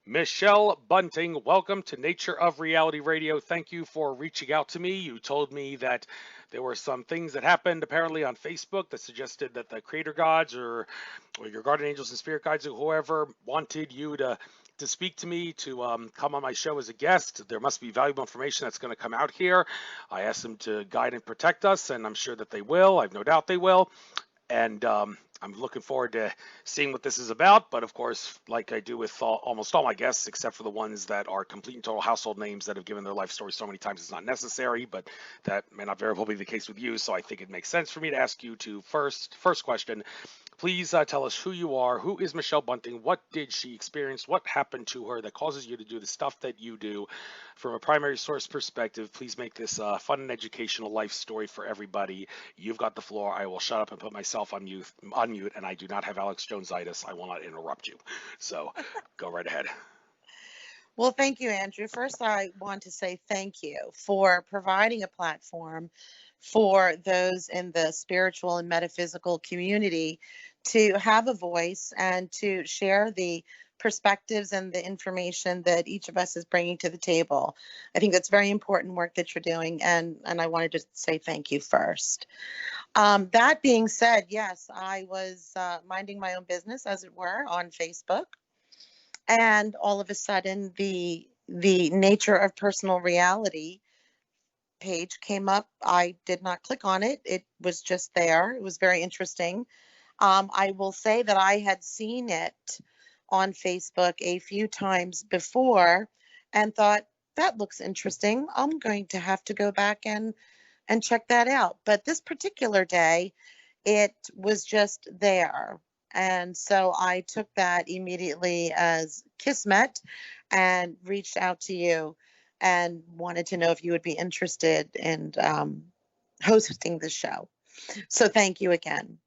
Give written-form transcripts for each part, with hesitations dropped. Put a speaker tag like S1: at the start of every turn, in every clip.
S1: Michelle Bunting, welcome to Nature of Reality Radio. Thank you for reaching out to me. You told me that there were some things that happened apparently on Facebook that suggested that the creator gods or your guardian angels and spirit guides or whoever wanted you to speak to me, to come on my show as a guest. There must be valuable information that's going to come out here. I asked them to guide and protect us, and I'm sure that they will. I've no doubt they will. And I'm looking forward to seeing what this is about. But of course, like I do with almost all my guests, except for the ones that are complete and total household names that have given their life story so many times it's not necessary, but that may not very well be the case with you. So I think it makes sense for me to ask you to first question. Please tell us who you are. Who is Michelle Bunting? What did she experience? What happened to her that causes you to do the stuff that you do? From a primary source perspective, please make this a fun and educational life story for everybody. You've got the floor. I will shut up and put myself on mute, and I do not have Alex Jones-itis. I will not interrupt you. So go right ahead.
S2: Well, thank you, Andrew. First, I want to say thank you for providing a platform for those in the spiritual and metaphysical community to have a voice and to share the perspectives and the information that each of us is bringing to the table. I think that's very important work that you're doing, and I wanted to say thank you first. That being said, yes, I was minding my own business, as it were, on Facebook. And all of a sudden, the nature of personal reality page came up. I did not click on it. It was just there. It was very interesting. I will say that I had seen it on Facebook a few times before and thought, that looks interesting. I'm going to have to go back and check that out. But this particular day, it was just there. And so I took that immediately as kismet and reached out to you and wanted to know if you would be interested in hosting the show. So thank you again.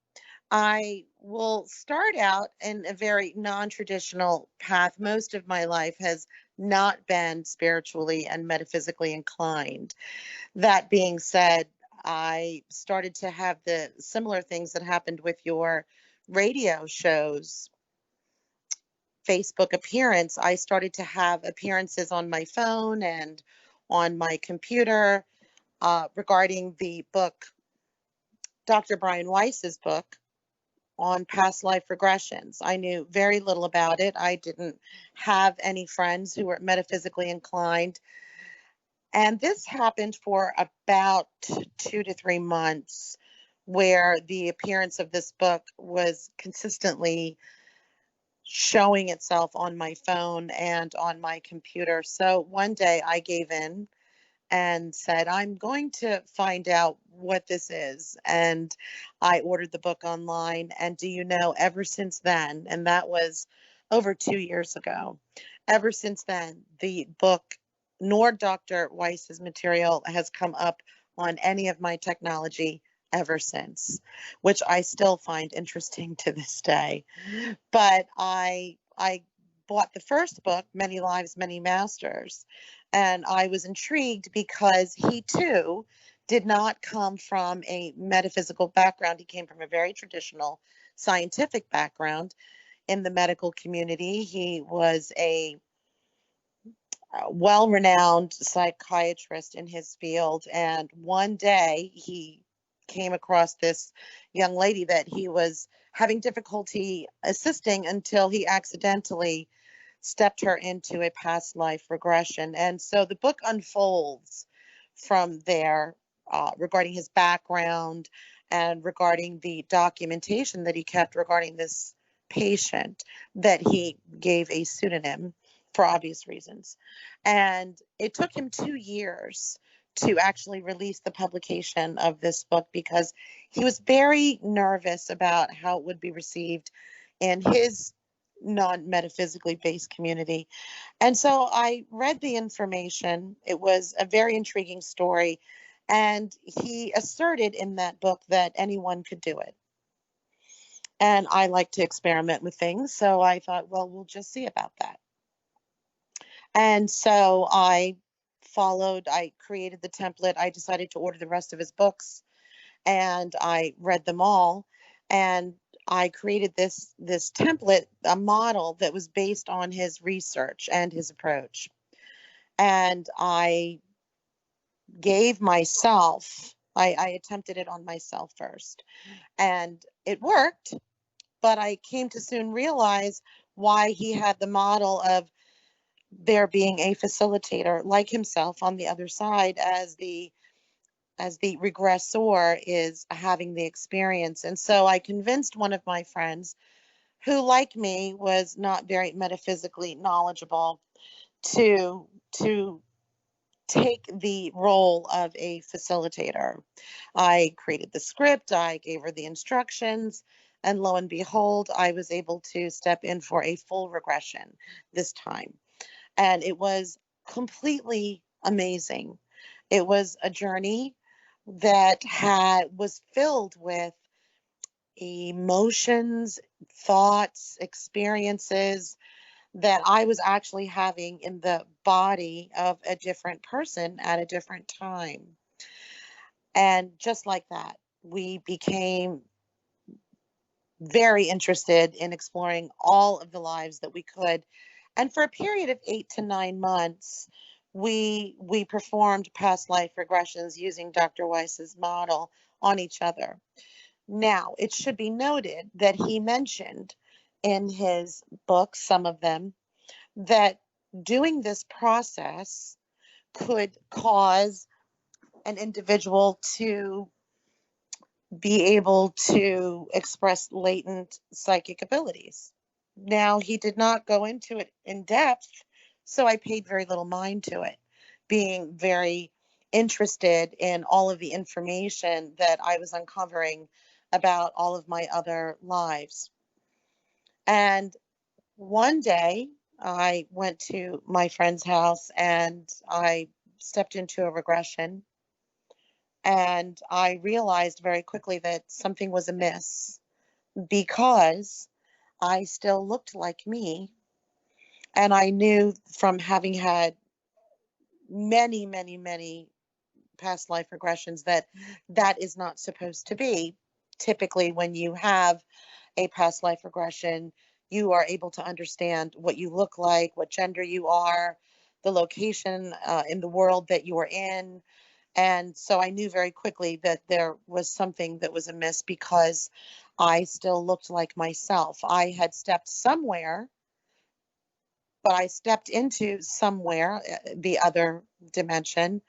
S2: I will start out in a very non-traditional path. Most of my life has not been spiritually and metaphysically inclined. That being said, I started to have the similar things that happened with your radio shows Facebook appearance. I started to have appearances on my phone and on my computer regarding the book, Dr. Brian Weiss's book on past life regressions. I knew very little about it. I didn't have any friends who were metaphysically inclined. And this happened for about 2 to 3 months, where the appearance of this book was consistently showing itself on my phone and on my computer. So one day I gave in and said, I'm going to find out what this is. And I ordered the book online. And do you know, ever since then, and that was over 2 years ago, ever since then, the book nor Dr. Weiss's material has come up on any of my technology ever since, which I still find interesting to this day. But I bought the first book, Many Lives, Many Masters, and I was intrigued because he too did not come from a metaphysical background. He came from a very traditional scientific background in the medical community. He was a well-renowned psychiatrist in his field, and one day he came across this young lady that he was having difficulty assisting until he accidentally stepped her into a past life regression. And so the book unfolds from there regarding his background and regarding the documentation that he kept regarding this patient that he gave a pseudonym for obvious reasons. And it took him 2 years to actually release the publication of this book because he was very nervous about how it would be received in his non-metaphysically based community. And so I read the information. It was a very intriguing story. And he asserted in that book that anyone could do it. And I like to experiment with things. So I thought, well, we'll just see about that. And so I created the template. I decided to order the rest of his books and I read them all. And I created this template, a model that was based on his research and his approach. And I gave myself, I attempted it on myself first, and it worked, but I came to soon realize why he had the model of there being a facilitator like himself on the other side as the regressor is having the experience. And so I convinced one of my friends who, like me, was not very metaphysically knowledgeable to take the role of a facilitator. I created the script, I gave her the instructions, and lo and behold, I was able to step in for a full regression this time. And it was completely amazing. It was a journey that was filled with emotions, thoughts, experiences that I was actually having in the body of a different person at a different time. And just like that, we became very interested in exploring all of the lives that we could. And for a period of 8 to 9 months, we performed past life regressions using Dr. Weiss's model on each other. Now, it should be noted that he mentioned in his book, some of them, that doing this process could cause an individual to be able to express latent psychic abilities. Now, he did not go into it in depth, so I paid very little mind to it, being very interested in all of the information that I was uncovering about all of my other lives. And one day, I went to my friend's house and I stepped into a regression. And I realized very quickly that something was amiss because I still looked like me. And I knew from having had many, many, many past life regressions that that is not supposed to be. Typically, when you have a past life regression, you are able to understand what you look like, what gender you are, the location in the world that you are in. And so I knew very quickly that there was something that was amiss because I still looked like myself. I had stepped somewhere, but I stepped into somewhere, the other dimension,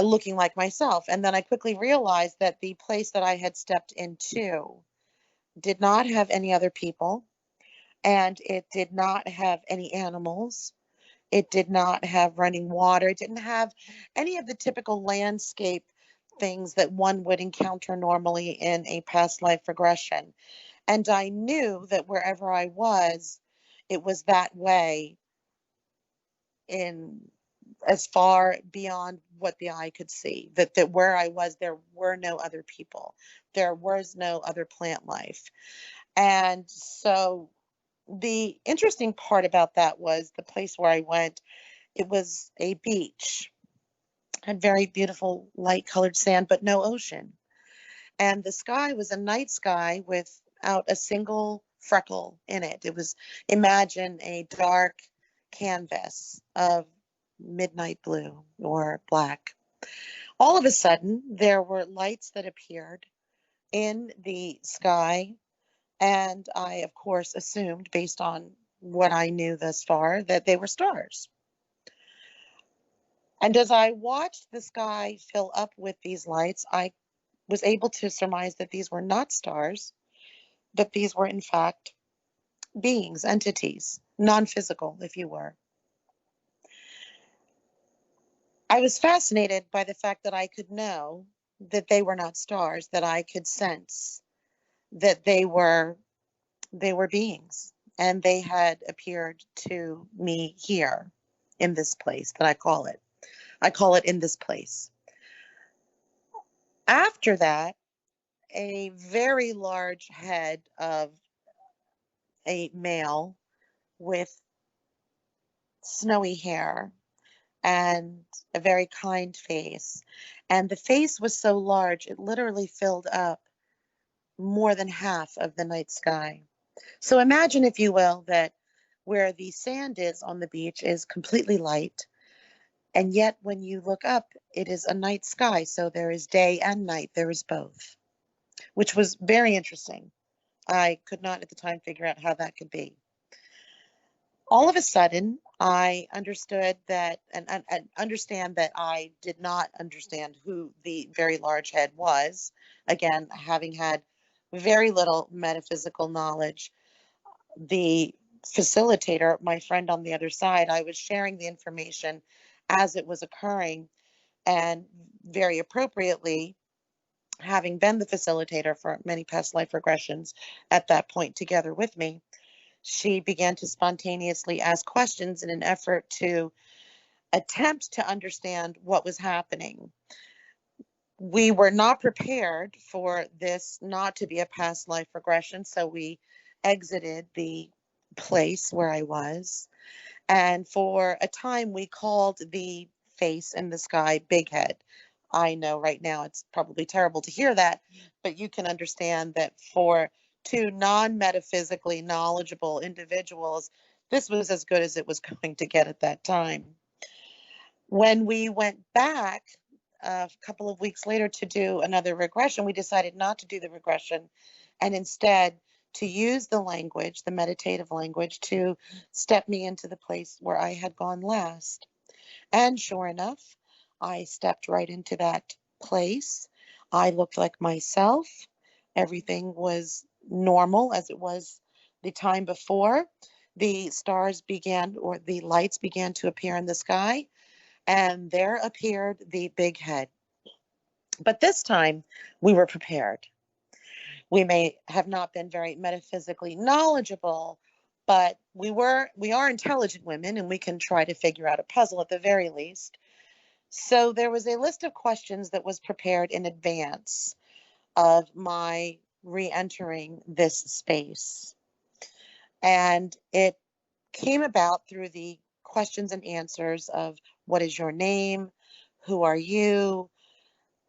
S2: looking like myself. And then I quickly realized that the place that I had stepped into did not have any other people, and it did not have any animals. It did not have running water. It didn't have any of the typical landscape things that one would encounter normally in a past life regression. And I knew that wherever I was, it was that way in as far beyond what the eye could see. That where I was, there were no other people. There was no other plant life. And so the interesting part about that was the place where I went, it was a beach, had very beautiful light colored sand, but no ocean. And the sky was a night sky without a single freckle in it. It was, imagine a dark canvas of midnight blue or black. All of a sudden, there were lights that appeared in the sky. And I, of course, assumed, based on what I knew thus far, that they were stars. And as I watched the sky fill up with these lights, I was able to surmise that these were not stars, but these were, in fact, beings, entities, non-physical, if you were. I was fascinated by the fact that I could know that they were not stars, that I could sense that they were beings, and they had appeared to me here in this place that I call it. I call it in this place. After that, a very large head of a male with snowy hair and a very kind face. And the face was so large, it literally filled up more than half of the night sky. So imagine, if you will, that where the sand is on the beach is completely light, and yet when you look up, it is a night sky. So there is day and night, there is both, which was very interesting. I could not at the time figure out how that could be. All of a sudden, I understood that, and understand that I did not understand who the very large head was. Again, having had very little metaphysical knowledge, the facilitator, my friend on the other side, I was sharing the information as it was occurring, and very appropriately, having been the facilitator for many past life regressions at that point together with me, she began to spontaneously ask questions in an effort to attempt to understand what was happening. We were not prepared for this not to be a past life regression, so we exited the place where I was. And for a time, we called the face in the sky Big Head. I know right now it's probably terrible to hear that, but you can understand that for two non-metaphysically knowledgeable individuals, this was as good as it was going to get at that time. When we went back a couple of weeks later to do another regression, we decided not to do the regression and instead to use the language, the meditative language, to step me into the place where I had gone last. And sure enough, I stepped right into that place. I looked like myself. Everything was normal as it was the time before. The stars began, or the lights began to appear in the sky, and there appeared the big head. But this time we were prepared. We may have not been very metaphysically knowledgeable, but we are intelligent women, and we can try to figure out a puzzle at the very least. So there was a list of questions that was prepared in advance of my re-entering this space. And it came about through the questions and answers of what is your name, who are you,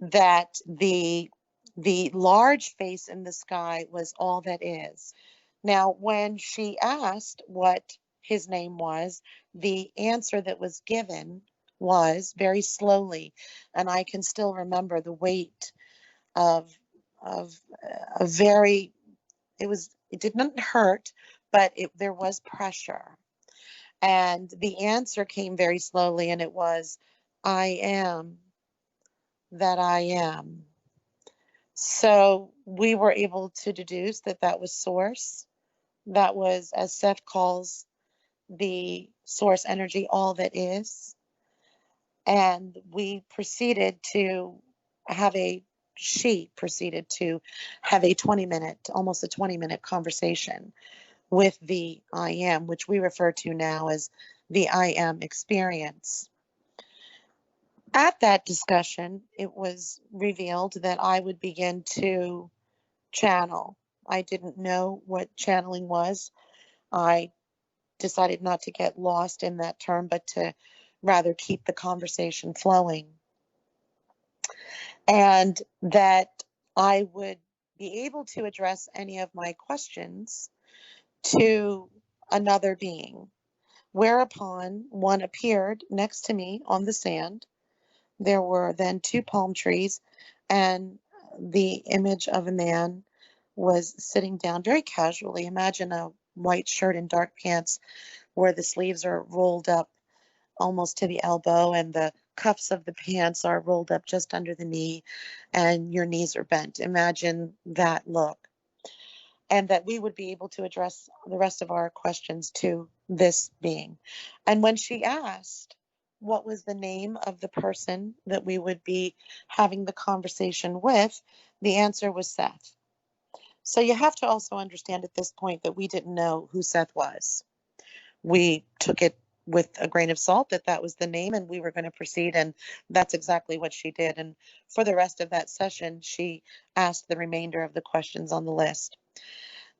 S2: that the large face in the sky was all that is. Now, when she asked what his name was, the answer that was given was very slowly, and I can still remember the weight of a very, it didn't hurt, but there was pressure. And the answer came very slowly, and it was, I am that I am. So we were able to deduce that that was source. That was, as Seth calls the source energy, all that is. And we proceeded to have she proceeded to have a 20-minute, almost a 20-minute conversation with the I am, which we refer to now as the I am experience. At that discussion, it was revealed that I would begin to channel. I didn't know what channeling was. I decided not to get lost in that term, but to rather keep the conversation flowing. And that I would be able to address any of my questions to another being. Whereupon one appeared next to me on the sand. There were then two palm trees, and the image of a man was sitting down very casually. Imagine a white shirt and dark pants where the sleeves are rolled up almost to the elbow and the cuffs of the pants are rolled up just under the knee and your knees are bent. Imagine that look. And that we would be able to address the rest of our questions to this being. And when she asked what was the name of the person that we would be having the conversation with, the answer was Seth. So you have to also understand at this point that we didn't know who Seth was. We took it with a grain of salt that that was the name, and we were going to proceed, and that's exactly what she did. And for the rest of that session, she asked the remainder of the questions on the list.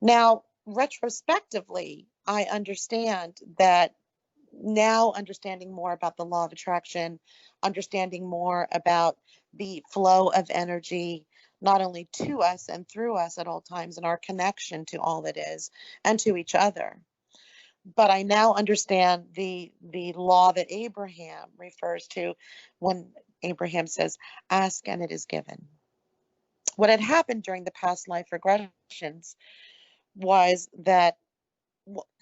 S2: Now, retrospectively, I understand that now, understanding more about the law of attraction, understanding more about the flow of energy, not only to us and through us at all times in our connection to all that is and to each other. But I now understand the law that Abraham refers to when Abraham says, ask and it is given. What had happened during the past life regressions was that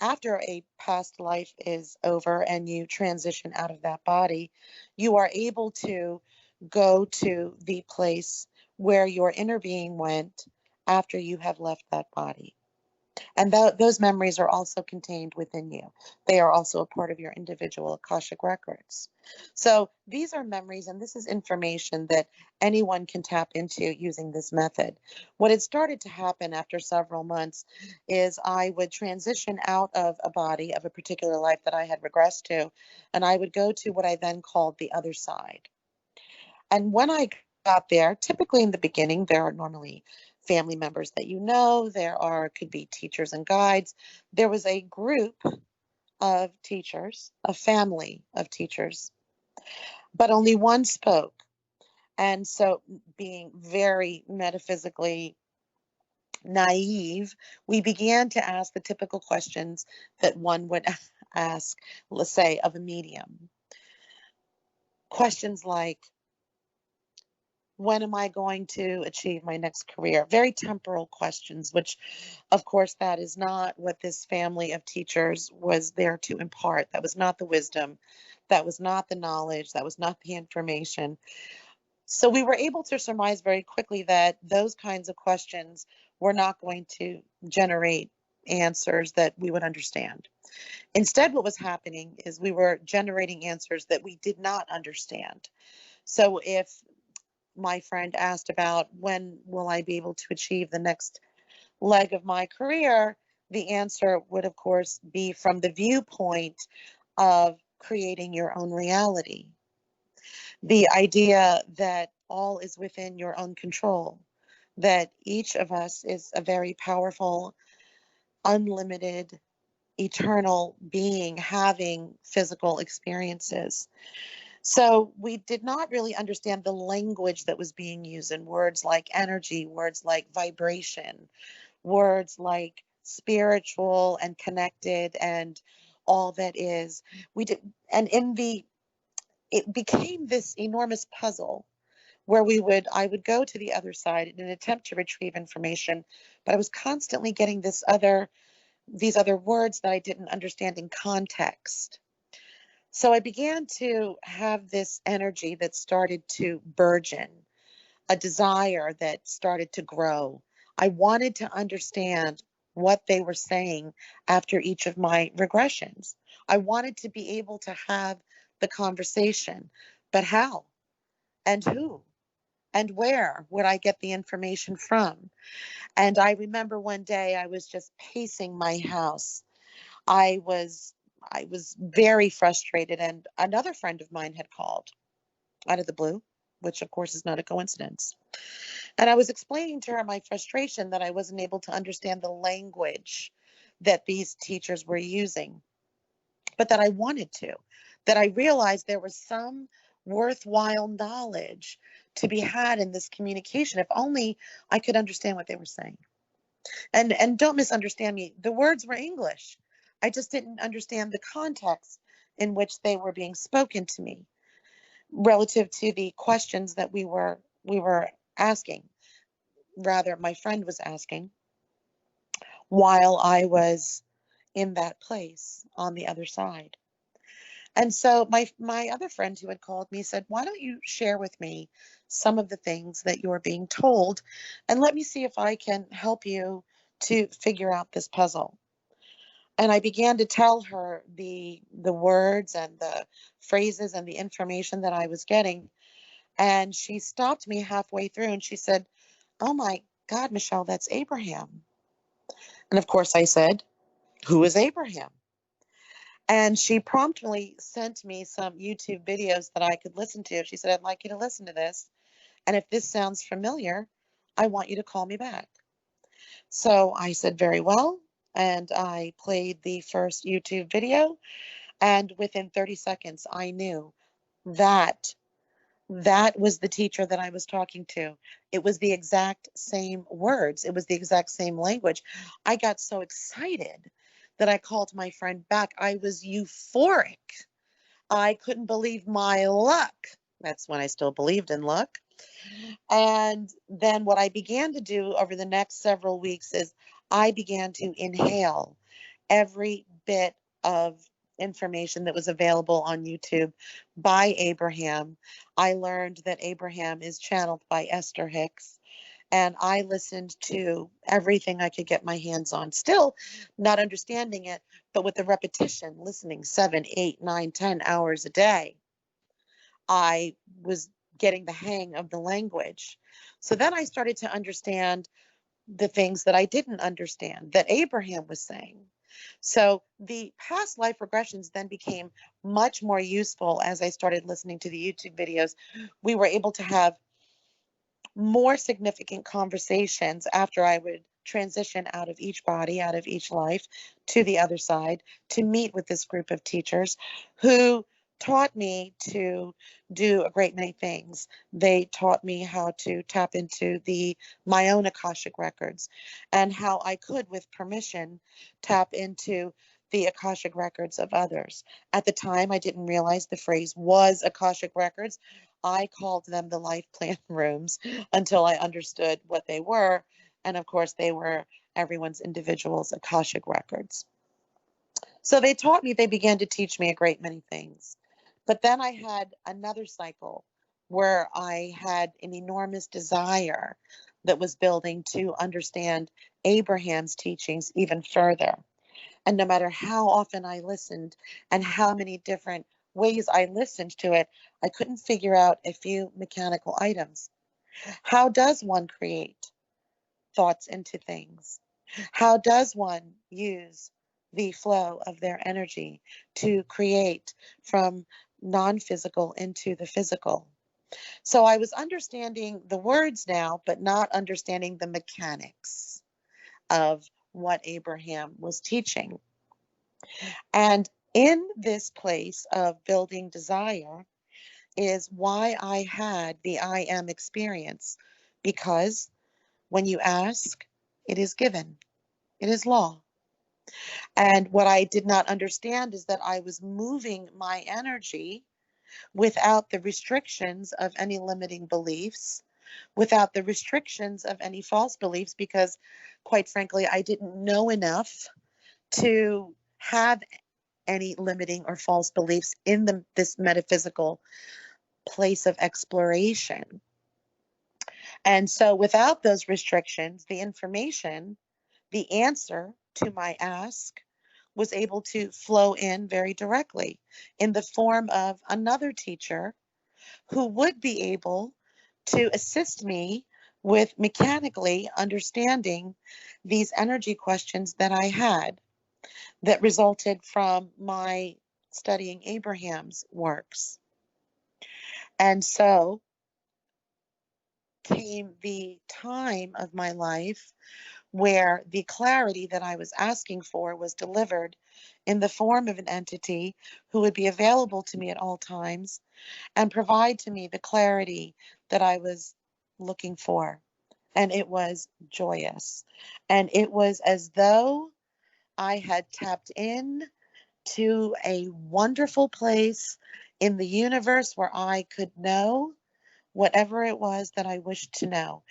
S2: after a past life is over and you transition out of that body, you are able to go to the place where your inner being went after you have left that body. And those memories are also contained within you. They are also a part of your individual Akashic records. So these are memories, and this is information that anyone can tap into using this method. What had started to happen after several months is I would transition out of a body of a particular life that I had regressed to, and I would go to what I then called the other side. And when I got there, typically in the beginning, there are normally family members that you know, could be teachers and guides. There was a group of teachers, a family of teachers, but only one spoke. And so, being very metaphysically naive, we began to ask the typical questions that one would ask, let's say, of a medium. Questions like, when am I going to achieve my next career? Very temporal questions, which, of course, that is not what this family of teachers was there to impart. That was not the wisdom. That was not the knowledge. That was not the information. So we were able to surmise very quickly that those kinds of questions were not going to generate answers that we would understand. Instead, what was happening is we were generating answers that we did not understand. So if my friend asked about when will I be able to achieve the next leg of my career, the answer would, of course, be from the viewpoint of creating your own reality. The idea that all is within your own control, that each of us is a very powerful, unlimited, eternal being having physical experiences. So we did not really understand the language that was being used in words like energy, words like vibration, words like spiritual and connected and all that is. We did, and it became this enormous puzzle where I would go to the other side in an attempt to retrieve information, but I was constantly getting these other words that I didn't understand in context. So I began to have this energy that started to burgeon, a desire that started to grow. I wanted to understand what they were saying after each of my regressions. I wanted to be able to have the conversation, but how and who and where would I get the information from? And I remember one day I was just pacing my house. I was I was very frustrated, and another friend of mine had called out of the blue, which of course is not a coincidence. And I was explaining to her my frustration that I wasn't able to understand the language that these teachers were using, but that I wanted to, that I realized there was some worthwhile knowledge to be had in this communication if only I could understand what they were saying. And don't misunderstand me, the words were English. I just didn't understand the context in which they were being spoken to me relative to the questions that we were asking. Rather, my friend was asking while I was in that place on the other side. And so my other friend who had called me said, "Why don't you share with me some of the things that you're being told, and let me see if I can help you to figure out this puzzle." And I began to tell her the words and the phrases and the information that I was getting. And she stopped me halfway through and she said, "Oh my God, Michelle, that's Abraham." And of course I said, "Who is Abraham?" And she promptly sent me some YouTube videos that I could listen to. She said, "I'd like you to listen to this. And if this sounds familiar, I want you to call me back." So I said, "Very well." And I played the first YouTube video. And within 30 seconds, I knew that that was the teacher that I was talking to. It was the exact same words. It was the exact same language. I got so excited that I called my friend back. I was euphoric. I couldn't believe my luck. That's when I still believed in luck. And then what I began to do over the next several weeks is I began to inhale every bit of information that was available on YouTube by Abraham. I learned that Abraham is channeled by Esther Hicks, and I listened to everything I could get my hands on, still not understanding it, but with the repetition, listening 7, 8, 9, 10 hours a day, I was getting the hang of the language. So then I started to understand the things that I didn't understand that Abraham was saying. So the past life regressions then became much more useful as I started listening to the YouTube videos. We were able to have more significant conversations after I would transition out of each body, out of each life to the other side, to meet with this group of teachers who taught me to do a great many things. They taught me how to tap into my own Akashic records and how I could, with permission, tap into the Akashic records of others. At the time, I didn't realize the phrase was Akashic records. I called them the life plan rooms until I understood what they were. And of course, they were everyone's individual's Akashic records. So they began to teach me a great many things. But then I had another cycle where I had an enormous desire that was building to understand Abraham's teachings even further. And no matter how often I listened and how many different ways I listened to it, I couldn't figure out a few mechanical items. How does one create thoughts into things? How does one use the flow of their energy to create from non-physical into the physical? So I was understanding the words now, but not understanding the mechanics of what Abraham was teaching. And in this place of building desire is why I had the I am experience, because when you ask, it is given. It is law. And what I did not understand is that I was moving my energy without the restrictions of any limiting beliefs, without the restrictions of any false beliefs, because quite frankly, I didn't know enough to have any limiting or false beliefs in this metaphysical place of exploration. And so without those restrictions, the information, the answer to my ask was able to flow in very directly in the form of another teacher who would be able to assist me with mechanically understanding these energy questions that I had that resulted from my studying Abraham's works. And so came the time of my life where the clarity that I was asking for was delivered in the form of an entity who would be available to me at all times and provide to me the clarity that I was looking for. And it was joyous. And it was as though I had tapped in to a wonderful place in the universe where I could know whatever it was that I wished to know.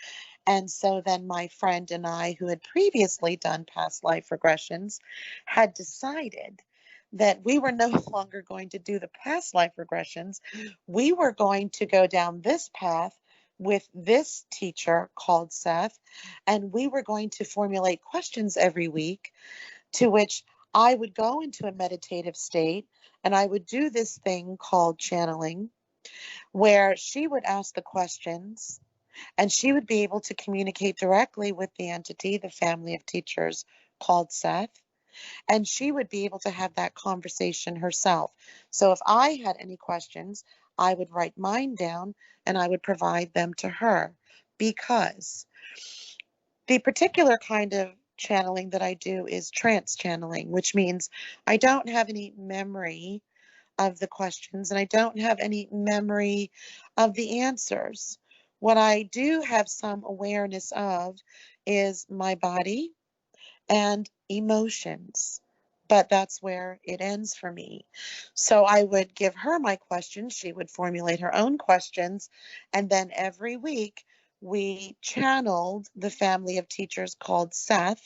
S2: And so then my friend and I, who had previously done past life regressions, had decided that we were no longer going to do the past life regressions. We were going to go down this path with this teacher called Seth, and we were going to formulate questions every week to which I would go into a meditative state and I would do this thing called channeling, where she would ask the questions and she would be able to communicate directly with the entity, the family of teachers called Seth, and she would be able to have that conversation herself. So if I had any questions, I would write mine down and I would provide them to her, because the particular kind of channeling that I do is trance channeling, which means I don't have any memory of the questions, and I don't have any memory of the answers. What I do have some awareness of is my body and emotions. But that's where it ends for me. So I would give her my questions. She would formulate her own questions. And then every week, we channeled the family of teachers called Seth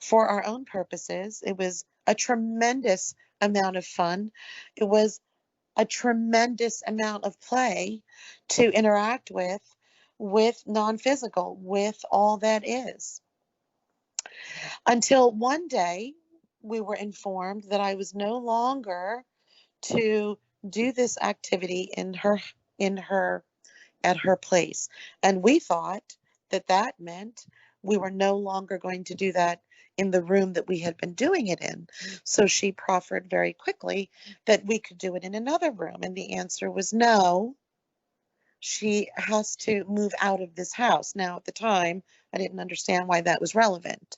S2: for our own purposes. It was a tremendous amount of fun. It was a tremendous amount of play to interact with non-physical, with all that is. Until one day we were informed that I was no longer to do this activity in her at her place. And we thought that that meant we were no longer going to do that in the room that we had been doing it in. So she proffered very quickly that we could do it in another room. And the answer was no, she has to move out of this house. Now, at the time, I didn't understand why that was relevant.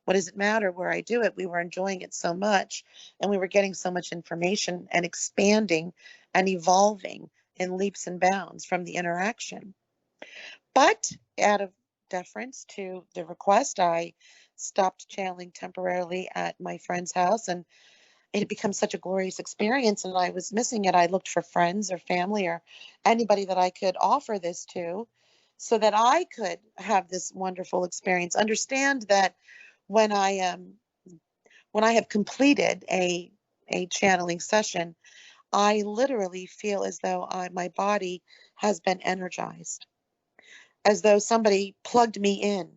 S2: What does it matter where I do it? We were enjoying it so much, and we were getting so much information and expanding and evolving in leaps and bounds from the interaction. But out of deference to the request, I stopped channeling temporarily at my friend's house, and it had become such a glorious experience, and I was missing it. I looked for friends or family or anybody that I could offer this to so that I could have this wonderful experience. Understand that when I have completed a channeling session, I literally feel as though my body has been energized, as though somebody plugged me in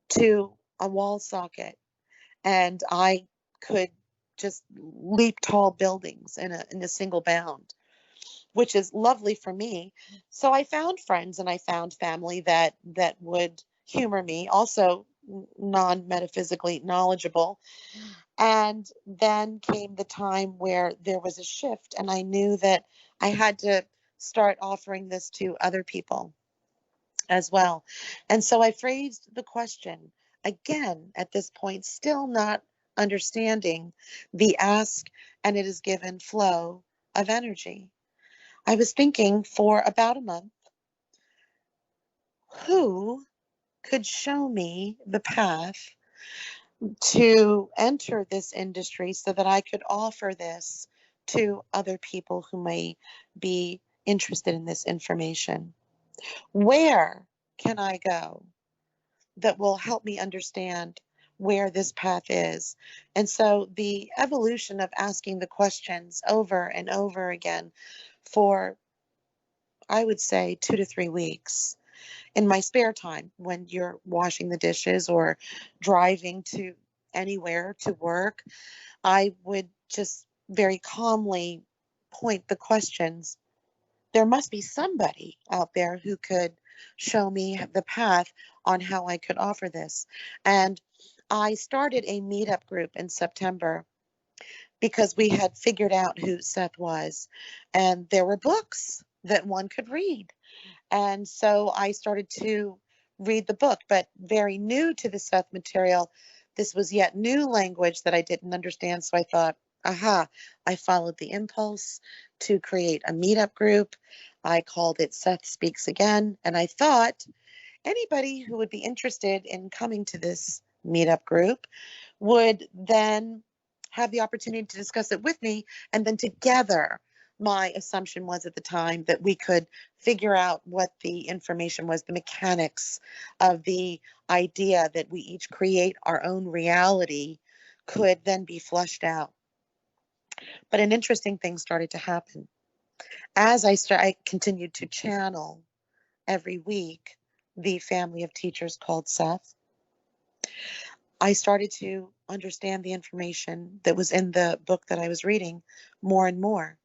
S2: to a wall socket and I could just leap tall buildings in a single bound, which is lovely for me. So I found friends and I found family that would humor me, also non-metaphysically knowledgeable. And then came the time where there was a shift, and I knew that I had to start offering this to other people as well. And so I phrased the question again at this point, still not understanding the ask and it is given flow of energy. I was thinking for about a month, who could show me the path to enter this industry so that I could offer this to other people who may be interested in this information? Where can I go that will help me understand where this path is? And so the evolution of asking the questions over and over again for, I would say, 2 to 3 weeks in my spare time when you're washing the dishes or driving to anywhere to work, I would just very calmly point the questions. There must be somebody out there who could show me the path on how I could offer this. And I started a meetup group in September because we had figured out who Seth was, and there were books that one could read. And so I started to read the book, but very new to the Seth material. This was yet new language that I didn't understand. So I thought, aha, I followed the impulse to create a meetup group. I called it Seth Speaks Again. And I thought anybody who would be interested in coming to this meetup group would then have the opportunity to discuss it with me. And then together, my assumption was at the time that we could figure out what the information was, the mechanics of the idea that we each create our own reality could then be flushed out. But an interesting thing started to happen. As I continued to channel every week the family of teachers called Seth, I started to understand the information that was in the book that I was reading more and more.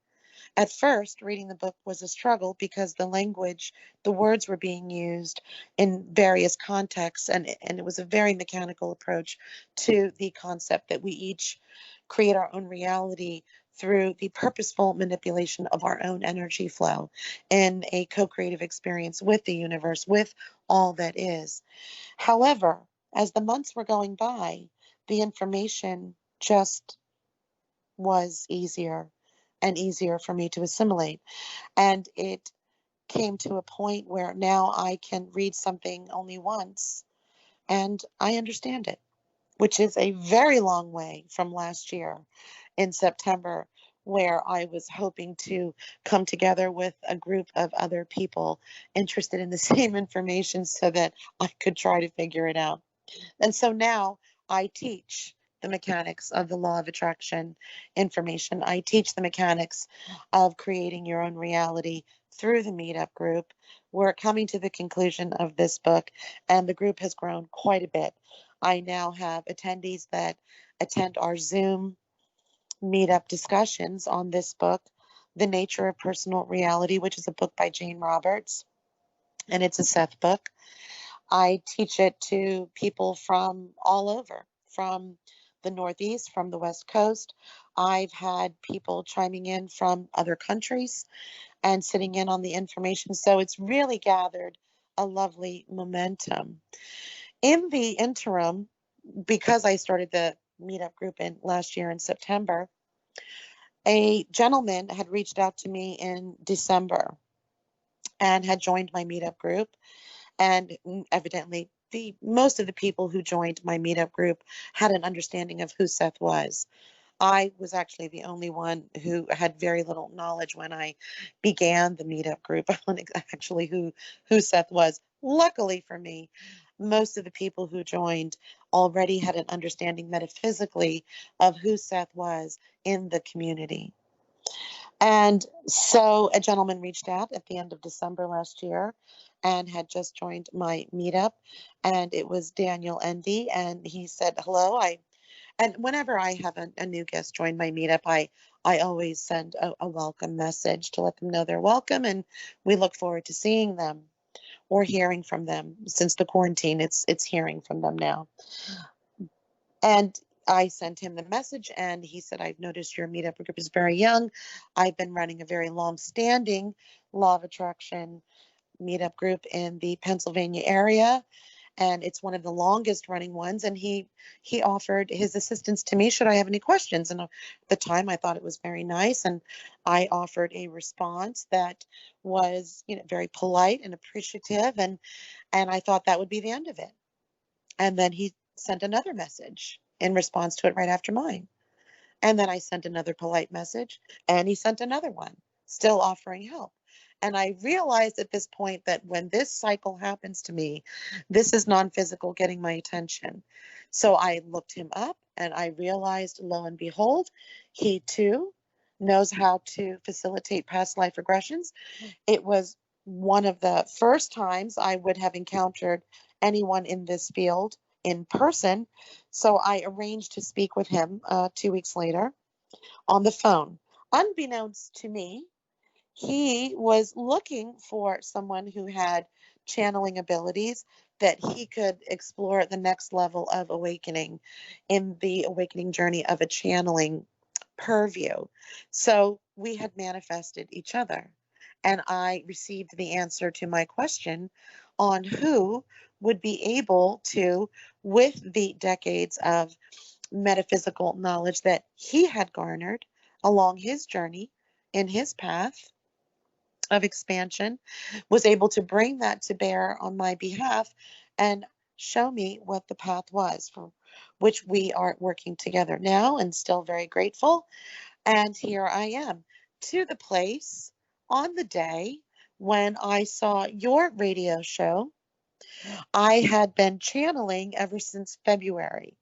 S2: At first, reading the book was a struggle because the language, the words were being used in various contexts, and it was a very mechanical approach to the concept that we each create our own reality through the purposeful manipulation of our own energy flow in a co-creative experience with the universe, with all that is. However, as the months were going by, the information just was easier and easier for me to assimilate. And it came to a point where now I can read something only once and I understand it, which is a very long way from last year in September, where I was hoping to come together with a group of other people interested in the same information so that I could try to figure it out. And so now I teach the mechanics of the law of attraction information. I teach the mechanics of creating your own reality through the meetup group. We're coming to the conclusion of this book, and the group has grown quite a bit. I now have attendees that attend our Zoom meetup discussions on this book, The Nature of Personal Reality, which is a book by Jane Roberts, and it's a Seth book. I teach it to people from all over, from the Northeast, from the West Coast. I've had people chiming in from other countries and sitting in on the information. So it's really gathered a lovely momentum. In the interim, because I started the meetup group in last year in September, a gentleman had reached out to me in December and had joined my meetup group. And evidently, the most of the people who joined my meetup group had an understanding of who Seth was. I was actually the only one who had very little knowledge when I began the meetup group on actually who Seth was. Luckily for me, most of the people who joined already had an understanding metaphysically of who Seth was in the community. And so a gentleman reached out at the end of December last year and had just joined my meetup, and it was Daniel Endy, and he said hello. And whenever I have a new guest join my meetup, I always send a welcome message to let them know they're welcome, and we look forward to seeing them or hearing from them. Since the quarantine, it's hearing from them now. And I sent him the message, and he said, I've noticed your meetup group is very young. I've been running a very long-standing law of attraction meetup group in the Pennsylvania area, and it's one of the longest running ones. And he offered his assistance to me should I have any questions. And at the time, I thought it was very nice, and I offered a response that was, very polite and appreciative, and I thought that would be the end of it. And then he sent another message in response to it right after mine. And then I sent another polite message, and he sent another one, still offering help. And I realized at this point that when this cycle happens to me, this is non-physical getting my attention. So I looked him up, and I realized, lo and behold, he too knows how to facilitate past life regressions. It was one of the first times I would have encountered anyone in this field in person. So I arranged to speak with him 2 weeks later on the phone. Unbeknownst to me, he was looking for someone who had channeling abilities that he could explore the next level of awakening in the awakening journey of a channeling purview. So we had manifested each other, and I received the answer to my question on who would be able to, with the decades of metaphysical knowledge that he had garnered along his journey in his path of expansion, was able to bring that to bear on my behalf and show me what the path was, for which we are working together now, and still very grateful. And here I am, to the place on the day when I saw your radio show. I had been channeling ever since February.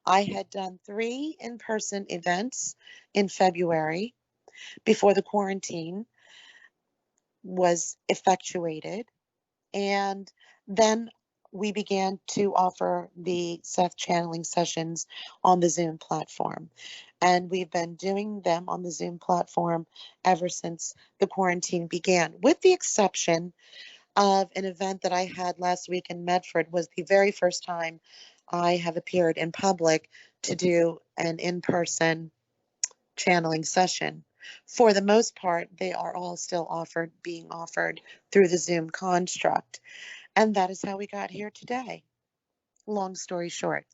S2: I had done 3 in-person events in February before the quarantine was effectuated. And then we began to offer the Seth channeling sessions on the Zoom platform. And we've been doing them on the Zoom platform ever since the quarantine began, with the exception of an event that I had last week in Medford. Was the very first time I have appeared in public to do an in-person channeling session. For the most part, they are all still being offered through the Zoom construct. And that is how we got here today. Long story short.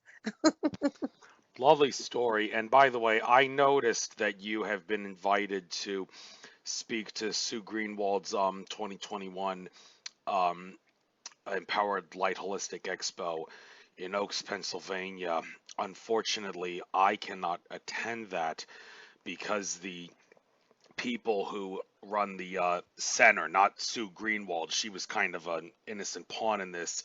S1: Lovely story. And by the way, I noticed that you have been invited to speak to Sue Greenwald's 2021 um, Empowered Light Holistic Expo in Oaks, Pennsylvania. Unfortunately, I cannot attend that because the people who run the center, not Sue Greenwald, she was kind of an innocent pawn in this.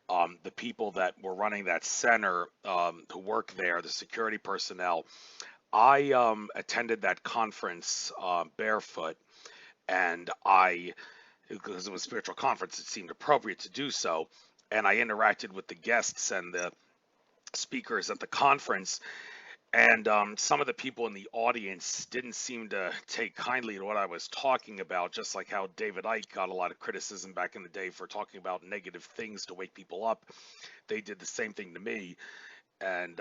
S1: The people that were running that center, who work there, the security personnel, I attended that conference barefoot, and because it was a spiritual conference, it seemed appropriate to do so. And I interacted with the guests and the speakers at the conference, and some of the people in the audience didn't seem to take kindly to what I was talking about, just like how David Icke got a lot of criticism back in the day for talking about negative things to wake people up. They did the same thing to me, and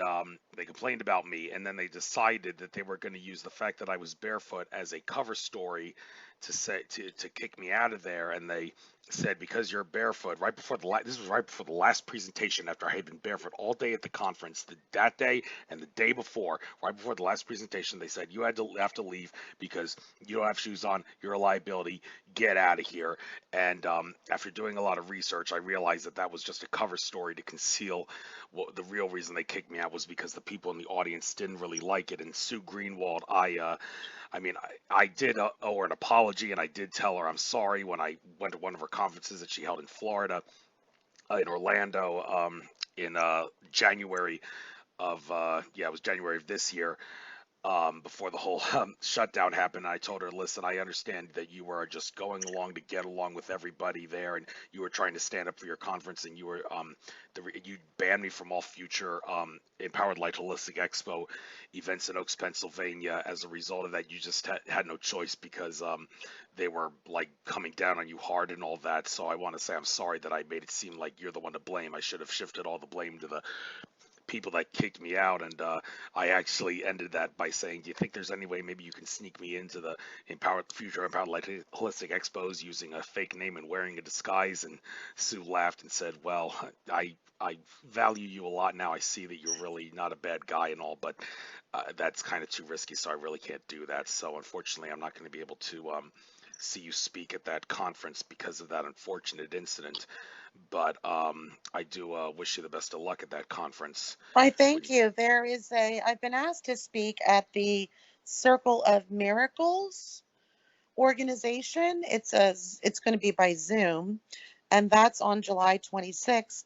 S1: they complained about me, and then they decided that they were going to use the fact that I was barefoot as a cover story to say to kick me out of there. And they said, because you're barefoot, right before this was right before the last presentation, after I had been barefoot all day at the conference, that day and the day before, right before the last presentation, they said you have to leave because you don't have shoes on, you're a liability, get out of here. And after doing a lot of research, I realized that that was just a cover story to conceal the real reason they kicked me out was because the people in the audience didn't really like it. And Sue Greenwald, I mean, I did owe her an apology, and I did tell her I'm sorry when I went to one of her conferences that she held in Florida, in Orlando, in January of yeah, it was January of this year, before the whole shutdown happened. I told her, listen, I understand that you were just going along to get along with everybody there, and you were trying to stand up for your conference, and you were you banned me from all future Empowered Light Holistic Expo events in Oaks, Pennsylvania. As a result of that, you just had no choice because they were like coming down on you hard and all that. So I want to say I'm sorry that I made it seem like you're the one to blame. I should have shifted all the blame to the people that kicked me out, and I actually ended that by saying, do you think there's any way maybe you can sneak me into the future Empowered Light Holistic Expos using a fake name and wearing a disguise? And Sue laughed and said, well, I value you a lot now. I see that you're really not a bad guy and all, but that's kind of too risky, so I really can't do that. So unfortunately, I'm not going to be able to see you speak at that conference because of that unfortunate incident. But I do wish you the best of luck at that conference.
S2: I thank you. I've been asked to speak at the Circle of Miracles organization. It's going to be by Zoom, and that's on July 26th.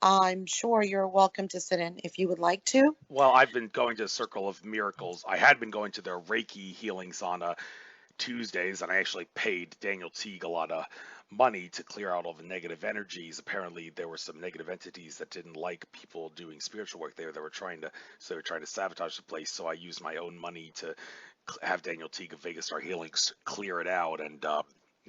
S2: I'm sure you're welcome to sit in if you would like to.
S1: Well, I've been going to Circle of Miracles. I had been going to their Reiki healings on Tuesdays, and I actually paid Daniel Teague a lot of money to clear out all the negative energies. Apparently, there were some negative entities that didn't like people doing spiritual work there. They were trying to sabotage the place. So I used my own money to have Daniel Teague of Vegas Star Healings clear it out, and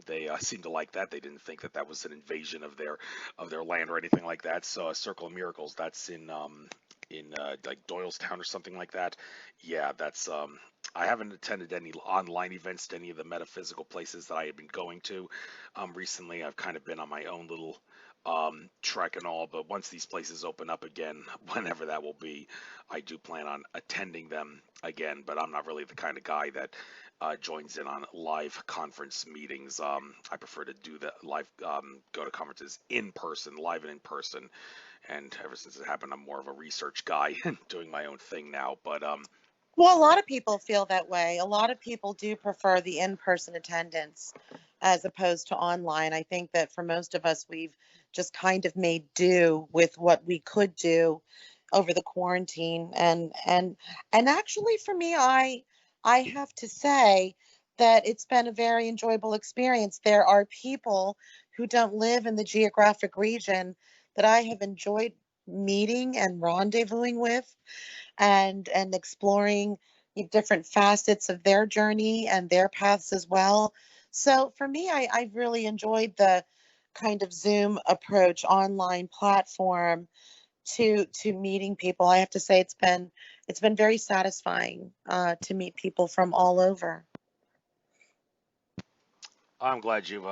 S1: they seemed to like that. They didn't think that that was an invasion of their land or anything like that. So a Circle of Miracles, that's in like Doylestown or something like that. Yeah, that's I haven't attended any online events to any of the metaphysical places that I had been going to recently. I've kind of been on my own little trek and all, but once these places open up again, whenever that will be, I do plan on attending them again. But I'm not really the kind of guy that joins in on live conference meetings. I prefer to do the live, go to conferences in person, live and in person. And ever since it happened, I'm more of a research guy and doing my own thing now. But
S2: Well, a lot of people feel that way. A lot of people do prefer the in-person attendance as opposed to online. I think that for most of us, we've just kind of made do with what we could do over the quarantine. And actually for me, I have to say that it's been a very enjoyable experience. There are people who don't live in the geographic region that I have enjoyed meeting and rendezvousing with and exploring different facets of their journey and their paths as well. So for me, I really enjoyed the kind of Zoom approach online platform to meeting people. I have to say it's been very satisfying to meet people from all over.
S1: I'm glad you've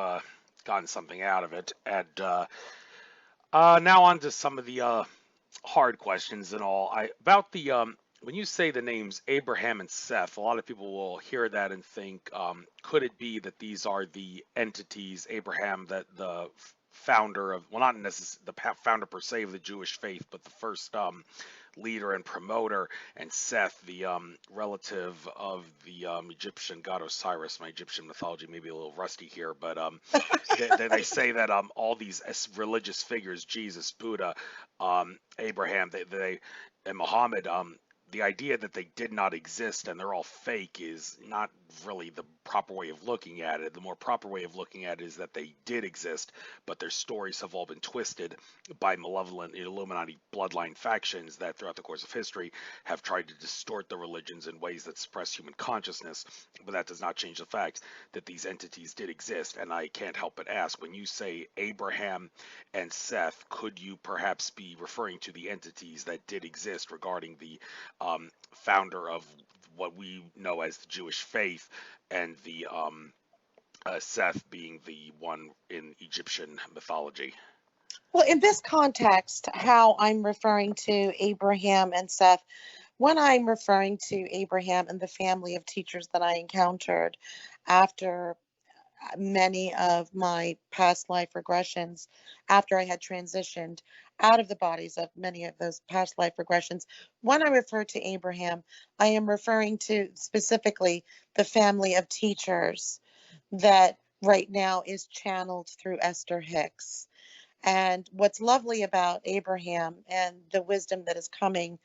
S1: gotten something out of it. And now on to some of the hard questions and all. About the when you say the names Abraham and Seth, a lot of people will hear that and think, could it be that these are the entities, Abraham, that the founder of, well, not necessarily the founder per se of the Jewish faith, but the first leader and promoter, and Seth, the relative of the Egyptian god Osiris. My Egyptian mythology may be a little rusty here, but they say that all these religious figures, Jesus, Buddha, Abraham, they and Muhammad, the idea that they did not exist and they're all fake is not really the proper way of looking at it. The more proper way of looking at it is that they did exist, but their stories have all been twisted by malevolent Illuminati bloodline factions that throughout the course of history have tried to distort the religions in ways that suppress human consciousness. But that does not change the fact that these entities did exist. And I can't help but ask, when you say Abraham and Seth, could you perhaps be referring to the entities that did exist regarding the founder of what we know as the Jewish faith, and the Seth being the one in Egyptian mythology?
S2: Well, in this context, how I'm referring to Abraham and Seth, when I'm referring to Abraham and the family of teachers that I encountered after many of my past life regressions, after I had transitioned out of the bodies of many of those past life regressions, when I refer to Abraham, I am referring to specifically the family of teachers that right now is channeled through Esther Hicks. And what's lovely about Abraham and the wisdom that is coming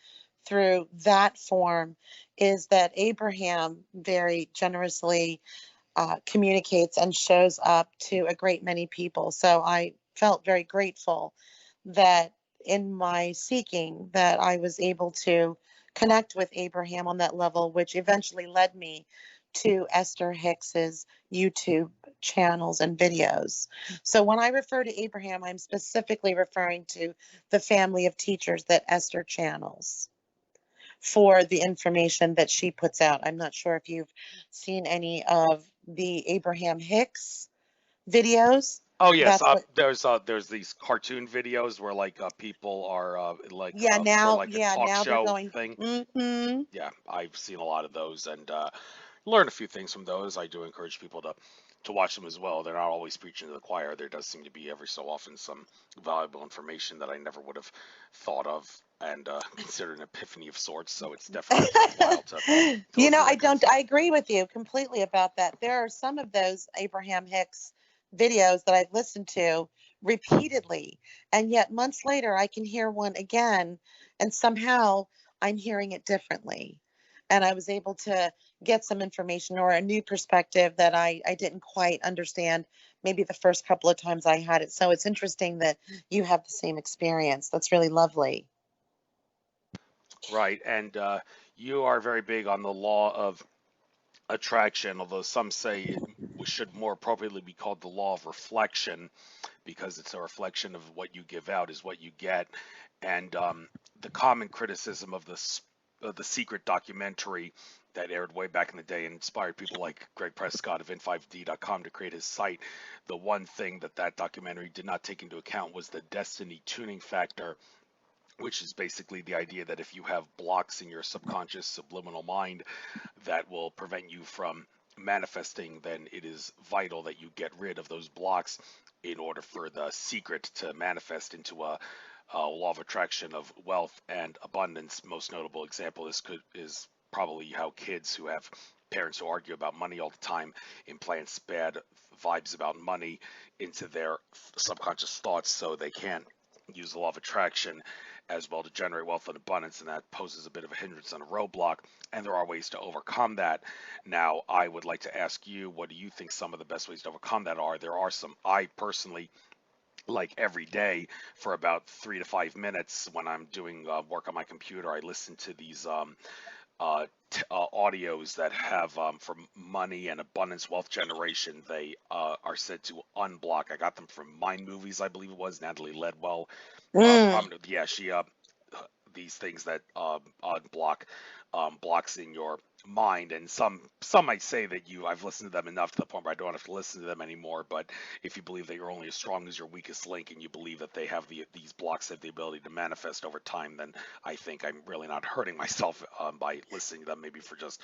S2: through that form is that Abraham very generously communicates and shows up to a great many people. So I felt very grateful that in my seeking that I was able to connect with Abraham on that level, which eventually led me to Esther Hicks's YouTube channels and videos. So when I refer to Abraham, I'm specifically referring to the family of teachers that Esther channels for the information that she puts out. I'm not sure if you've seen any of the Abraham Hicks videos.
S1: Oh yes,
S2: That's what,
S1: there's these cartoon videos where like people are like
S2: yeah,
S1: for like a talk
S2: now they're
S1: show
S2: going,
S1: thing.
S2: mm-hmm.
S1: Yeah, I've seen a lot of those and learn a few things from those. I do encourage people to watch them as well. They're not always preaching to the choir. There does seem to be every so often some valuable information that I never would have thought of and considered an epiphany of sorts. So it's definitely worthwhile to go
S2: You know,
S1: through that kind of
S2: I
S1: stuff.
S2: agree with you completely about that. There are some of those Abraham Hicks videos that I've listened to repeatedly, and yet months later I can hear one again, and somehow I'm hearing it differently. And I was able to get some information or a new perspective that I didn't quite understand maybe the first couple of times I had it. So it's interesting that you have the same experience. That's really lovely.
S1: Right, and you are very big on the law of attraction, although some say it should more appropriately be called the law of reflection because it's a reflection of what you give out is what you get. And the common criticism of the secret documentary that aired way back in the day and inspired people like Greg Prescott of in5d.com to create his site, the one thing that that documentary did not take into account was the destiny tuning factor, which is basically the idea that if you have blocks in your subconscious subliminal mind that will prevent you from manifesting, then it is vital that you get rid of those blocks in order for the secret to manifest into a law of attraction of wealth and abundance. Most notable example is probably how kids who have parents who argue about money all the time implants bad vibes about money into their subconscious thoughts so they can't use the law of attraction as well to generate wealth and abundance, and that poses a bit of a hindrance and a roadblock, and there are ways to overcome that. Now, I would like to ask you, what do you think some of the best ways to overcome that are? There are some. I personally, like every day for about 3 to 5 minutes when I'm doing work on my computer, I listen to these audios that have for money and abundance wealth generation. They are said to unblock. I got them from Mind Movies, I believe it was. Natalie Ledwell,
S2: Mm.
S1: prominent. Yeah, she these things that unblock blocks in your mind, and some might say that I've listened to them enough to the point where I don't have to listen to them anymore. But if you believe that you're only as strong as your weakest link, and you believe that they have these blocks have the ability to manifest over time, then I think I'm really not hurting myself by listening to them, maybe for just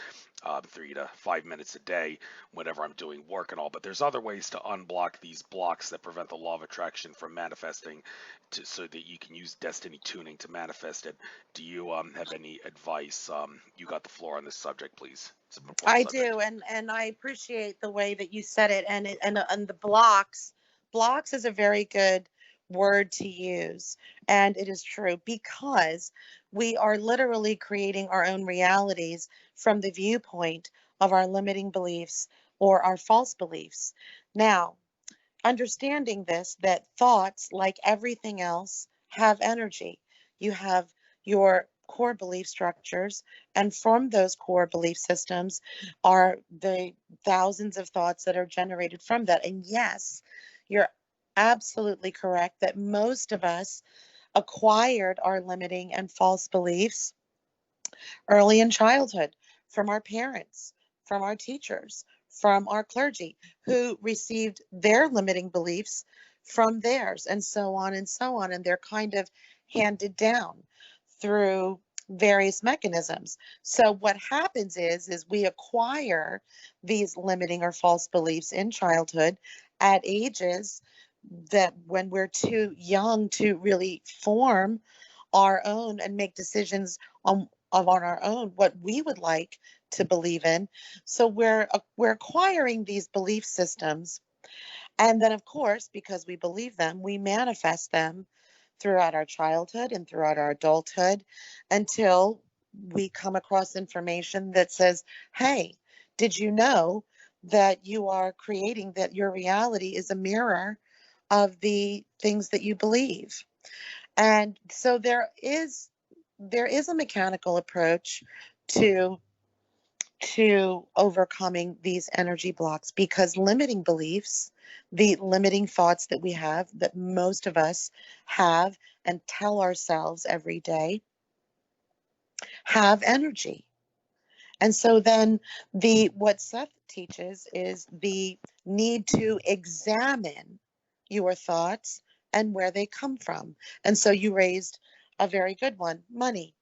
S1: 3 to 5 minutes a day whenever I'm doing work and all. But there's other ways to unblock these blocks that prevent the law of attraction from manifesting, so that you can use destiny tuning to manifest it. Do you have any advice? You got the floor on this subject, please. It's an important
S2: I
S1: subject.
S2: do, and I appreciate the way that you said it, and the blocks is a very good word to use, and it is true because we are literally creating our own realities from the viewpoint of our limiting beliefs or our false beliefs. Now, understanding this, that thoughts, like everything else, have energy. You have your core belief structures, and from those core belief systems are the thousands of thoughts that are generated from that. And yes, you're absolutely correct that most of us acquired our limiting and false beliefs early in childhood from our parents, from our teachers, from our clergy who received their limiting beliefs from theirs, and so on and so on. And they're kind of handed down through various mechanisms. So what happens is we acquire these limiting or false beliefs in childhood at ages that when we're too young to really form our own and make decisions on our own what we would like to believe in. So we're acquiring these belief systems, and then of course because we believe them, we manifest them throughout our childhood and throughout our adulthood until we come across information that says, "Hey, did you know that you are creating, that your reality is a mirror of the things that you believe?" And so there is a mechanical approach to overcoming these energy blocks, because limiting beliefs, the limiting thoughts that we have, that most of us have and tell ourselves every day, have energy. And so then the what Seth teaches is the need to examine your thoughts and where they come from. And so you raised a very good one, money.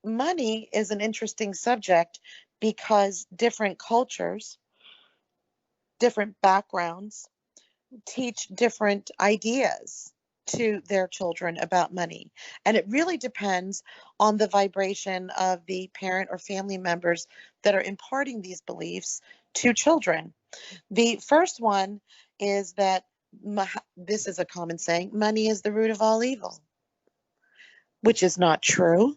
S2: Money is an interesting subject because different cultures, different backgrounds teach different ideas to their children about money. And it really depends on the vibration of the parent or family members that are imparting these beliefs to children. The first one is that this is a common saying, money is the root of all evil, which is not true.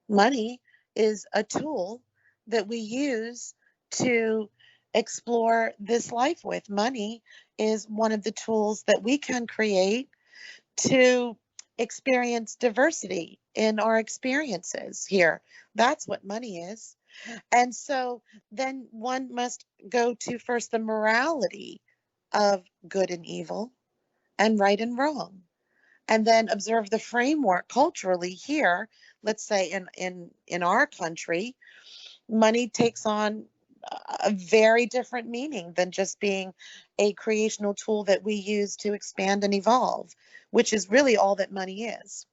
S2: Money is a tool that we use to explore this life with. Money is one of the tools that we can create to experience diversity in our experiences here. That's what money is. And so then one must go to first the morality of good and evil and right and wrong, and then observe the framework culturally here. Let's say in our country, money takes on a very different meaning than just being a creational tool that we use to expand and evolve, which is really all that money is.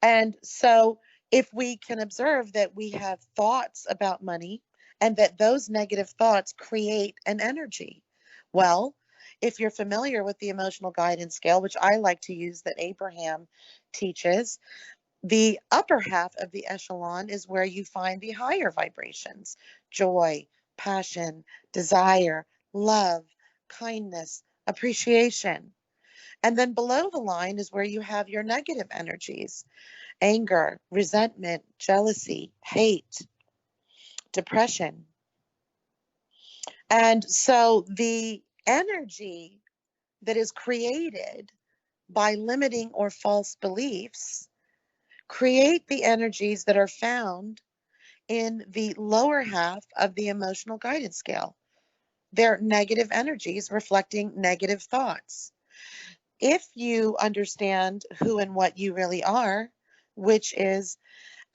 S2: And so if we can observe that we have thoughts about money and that those negative thoughts create an energy, well, if you're familiar with the emotional guidance scale, which I like to use, that Abraham teaches, the upper half of the echelon is where you find the higher vibrations: joy, passion, desire, love, kindness, appreciation. And then below the line is where you have your negative energies: anger, resentment, jealousy, hate, depression. And so the energy that is created by limiting or false beliefs create the energies that are found in the lower half of the emotional guidance scale. They're negative energies reflecting negative thoughts. If you understand who and what you really are, which is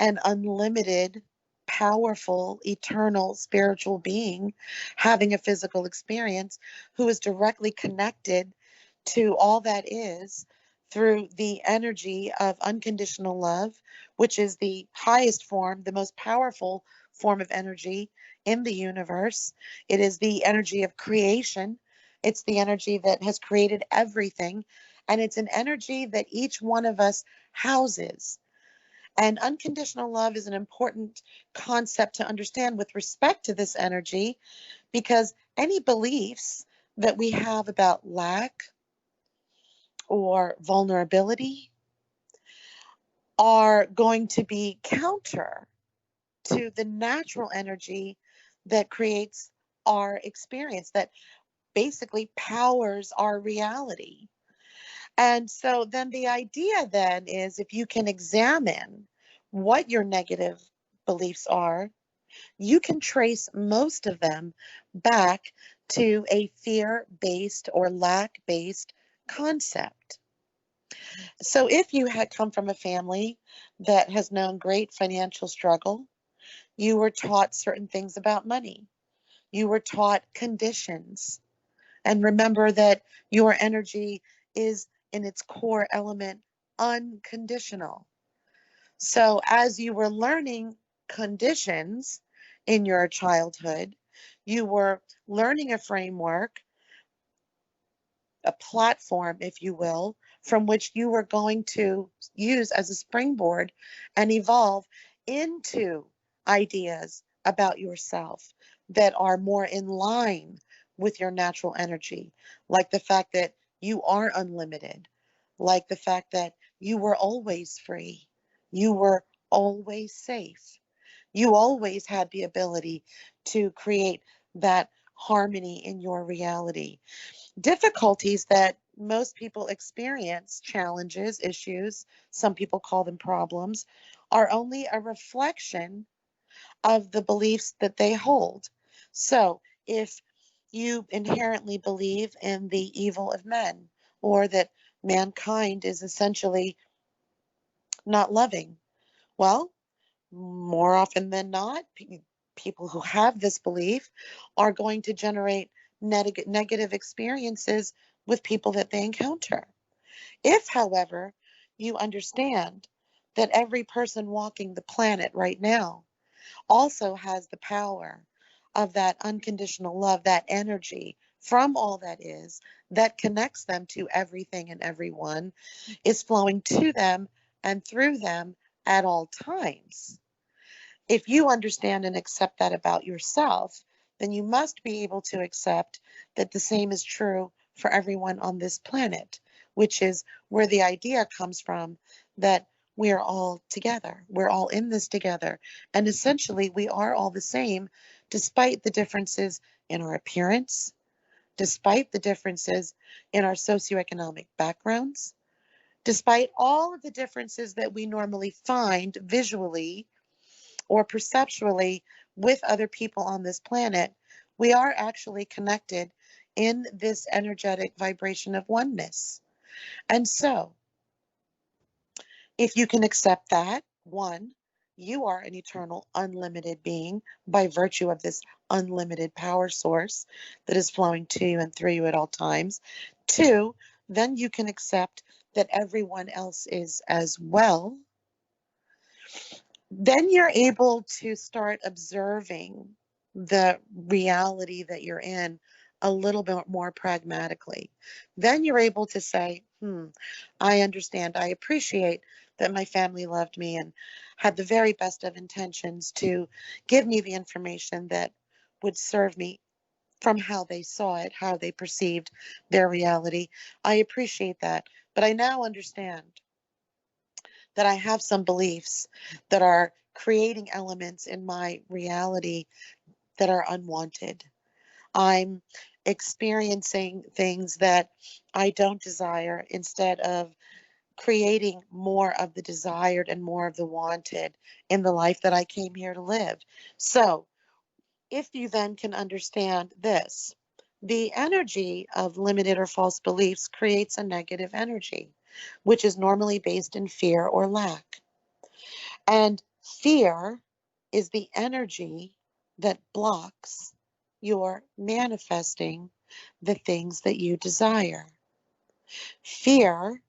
S2: an unlimited powerful, eternal, spiritual being having a physical experience who is directly connected to all that is through the energy of unconditional love, which is the highest form, the most powerful form of energy in the universe. It is the energy of creation. It's the energy that has created everything. And it's an energy that each one of us houses. And unconditional love is an important concept to understand with respect to this energy, because any beliefs that we have about lack or vulnerability are going to be counter to the natural energy that creates our experience, that basically powers our reality. And so then the idea then is, if you can examine what your negative beliefs are, you can trace most of them back to a fear-based or lack-based concept. So if you had come from a family that has known great financial struggle, you were taught certain things about money. You were taught conditions. And remember that your energy is, in its core element, unconditional. So as you were learning conditions in your childhood, you were learning a framework, a platform, if you will, from which you were going to use as a springboard and evolve into ideas about yourself that are more in line with your natural energy, like the fact that you are unlimited, like the fact that you were always free, you were always safe, you always had the ability to create that harmony in your reality. Difficulties that most people experience, challenges, issues, some people call them problems, are only a reflection of the beliefs that they hold. So if you inherently believe in the evil of men, or that mankind is essentially not loving, well, more often than not, people who have this belief are going to generate negative experiences with people that they encounter. If, however, you understand that every person walking the planet right now also has the power of that unconditional love, that energy from all that is, that connects them to everything and everyone, is flowing to them and through them at all times. If you understand and accept that about yourself, then you must be able to accept that the same is true for everyone on this planet, which is where the idea comes from that we're all together. We're all in this together. And essentially, we are all the same, despite the differences in our appearance, despite the differences in our socioeconomic backgrounds, despite all of the differences that we normally find visually or perceptually with other people on this planet. We are actually connected in this energetic vibration of oneness. And so, if you can accept that, one, you are an eternal, unlimited being by virtue of this unlimited power source that is flowing to you and through you at all times. Two, then you can accept that everyone else is as well. Then you're able to start observing the reality that you're in a little bit more pragmatically. Then you're able to say, I understand, I appreciate that my family loved me and had the very best of intentions to give me the information that would serve me from how they saw it, how they perceived their reality. I appreciate that. But I now understand that I have some beliefs that are creating elements in my reality that are unwanted. I'm experiencing things that I don't desire instead of creating more of the desired and more of the wanted in the life that I came here to live. So, if you then can understand this, the energy of limited or false beliefs creates a negative energy, which is normally based in fear or lack. And fear is the energy that blocks your manifesting the things that you desire. Fear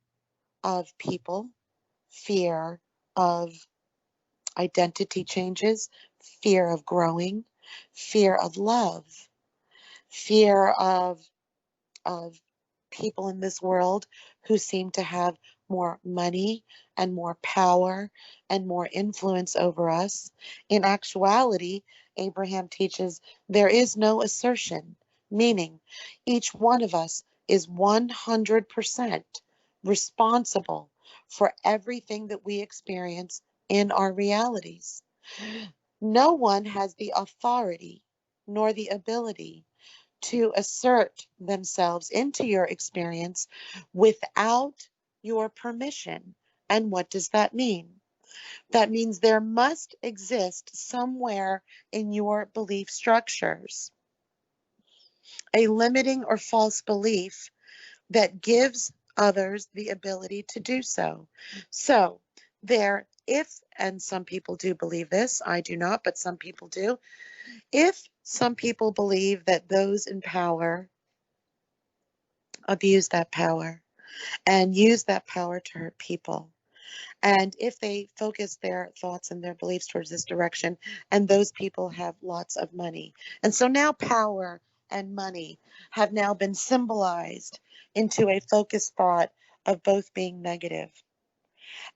S2: of people, fear of identity changes, fear of growing, fear of love, fear of people in this world who seem to have more money and more power and more influence over us. In actuality, Abraham teaches there is no assertion, meaning each one of us is 100% responsible for everything that we experience in our realities. No one has the authority nor the ability to assert themselves into your experience without your permission. And what does that mean? That means there must exist somewhere in your belief structures a limiting or false belief that gives others the ability to do so. So, and some people do believe this, I do not, but some people do. If some people believe that those in power abuse that power and use that power to hurt people. And if they focus their thoughts and their beliefs towards this direction, and those people have lots of money. And so now power and money have now been symbolized into a focused thought of both being negative.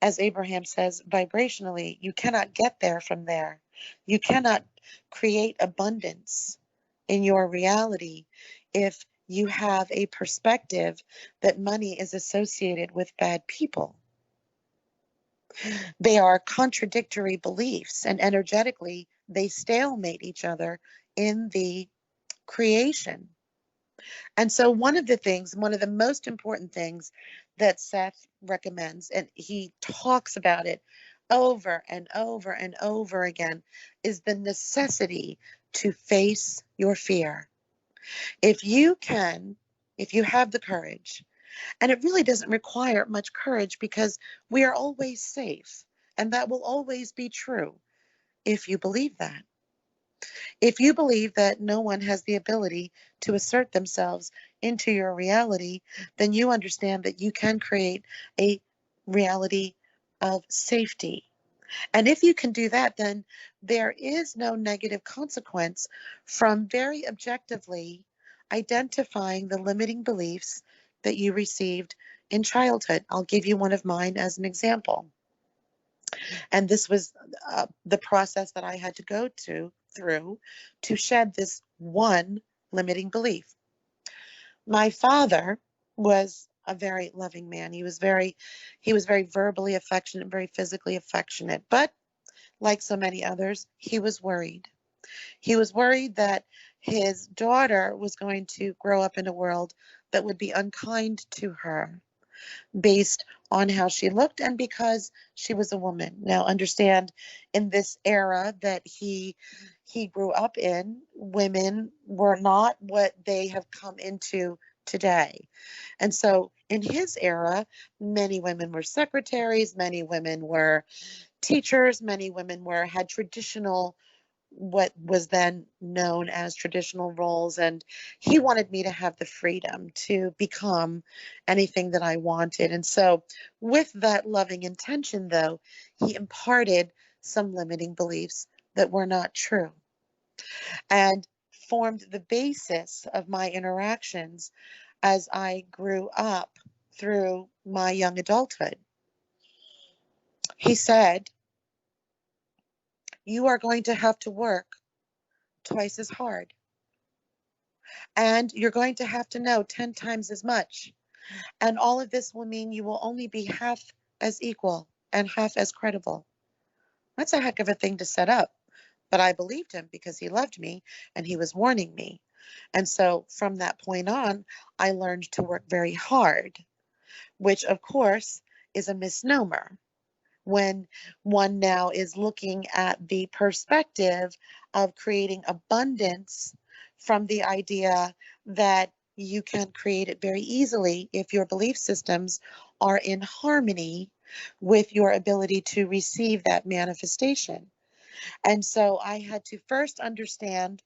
S2: As Abraham says, vibrationally, you cannot get there from there. You cannot create abundance in your reality if you have a perspective that money is associated with bad people. They are contradictory beliefs, and energetically, they stalemate each other in the creation. And so one of the most important things that Seth recommends, and he talks about it over and over and over again, is the necessity to face your fear. If you have the courage, and it really doesn't require much courage because we are always safe, and that will always be true if you believe that. If you believe that no one has the ability to assert themselves into your reality, then you understand that you can create a reality of safety. And if you can do that, then there is no negative consequence from very objectively identifying the limiting beliefs that you received in childhood. I'll give you one of mine as an example. And this was the process that I had to go through to shed this one limiting belief. My father was a very loving man. He was very verbally affectionate, very physically affectionate. But like so many others, he was worried. He was worried that his daughter was going to grow up in a world that would be unkind to her based on how she looked and because she was a woman. Now, understand, in this era that he grew up in, women were not what they have come into today. And so in his era, many women were secretaries, many women were teachers, many women had traditional, what was then known as traditional roles, and he wanted me to have the freedom to become anything that I wanted. And so with that loving intention, though, he imparted some limiting beliefs that were not true and formed the basis of my interactions as I grew up through my young adulthood. He said, "You are going to have to work twice as hard. And you're going to have to know 10 times as much. And all of this will mean you will only be half as equal and half as credible." That's a heck of a thing to set up. But I believed him because he loved me and he was warning me. And so from that point on, I learned to work very hard, which of course is a misnomer when one now is looking at the perspective of creating abundance from the idea that you can create it very easily if your belief systems are in harmony with your ability to receive that manifestation. And so I had to first understand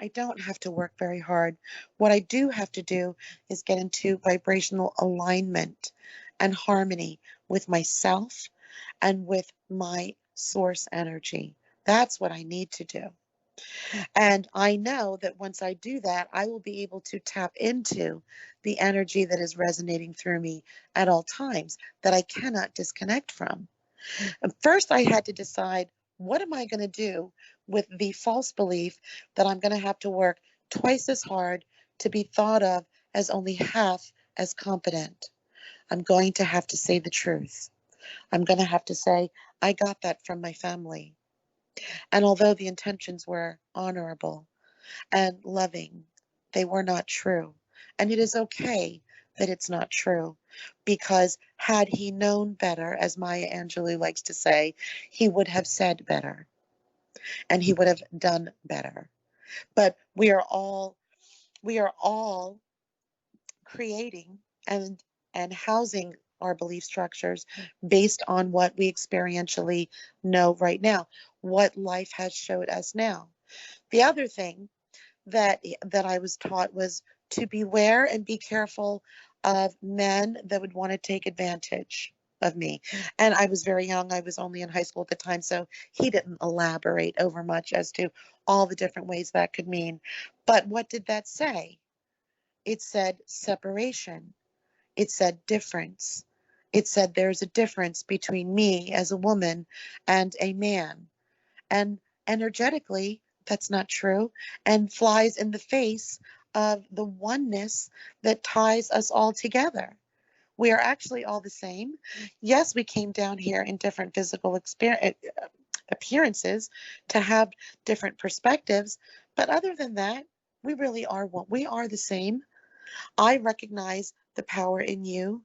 S2: I don't have to work very hard. What I do have to do is get into vibrational alignment and harmony with myself and with my source energy. That's what I need to do. And I know that once I do that, I will be able to tap into the energy that is resonating through me at all times that I cannot disconnect from. And first, I had to decide, what am I going to do with the false belief that I'm going to have to work twice as hard to be thought of as only half as competent? I'm going to have to say the truth. I'm going to have to say, I got that from my family. And although the intentions were honorable and loving, they were not true. And it is okay that it's not true, because had he known better, as Maya Angelou likes to say, he would have said better and he would have done better. But we are all creating and housing our belief structures based on what we experientially know right now, what life has showed us now. The other thing that I was taught was to beware and be careful of men that would want to take advantage of me. And I was very young. I was only in high school at the time, so he didn't elaborate over much as to all the different ways that could mean. But what did that say? It said separation. It said difference. It said there's a difference between me as a woman and a man. And energetically, that's not true and flies in the face of the oneness that ties us all together. We are actually all the same. Yes, we came down here in different physical appearances to have different perspectives, but other than that, we really are one. We are the same. I recognize the power in you,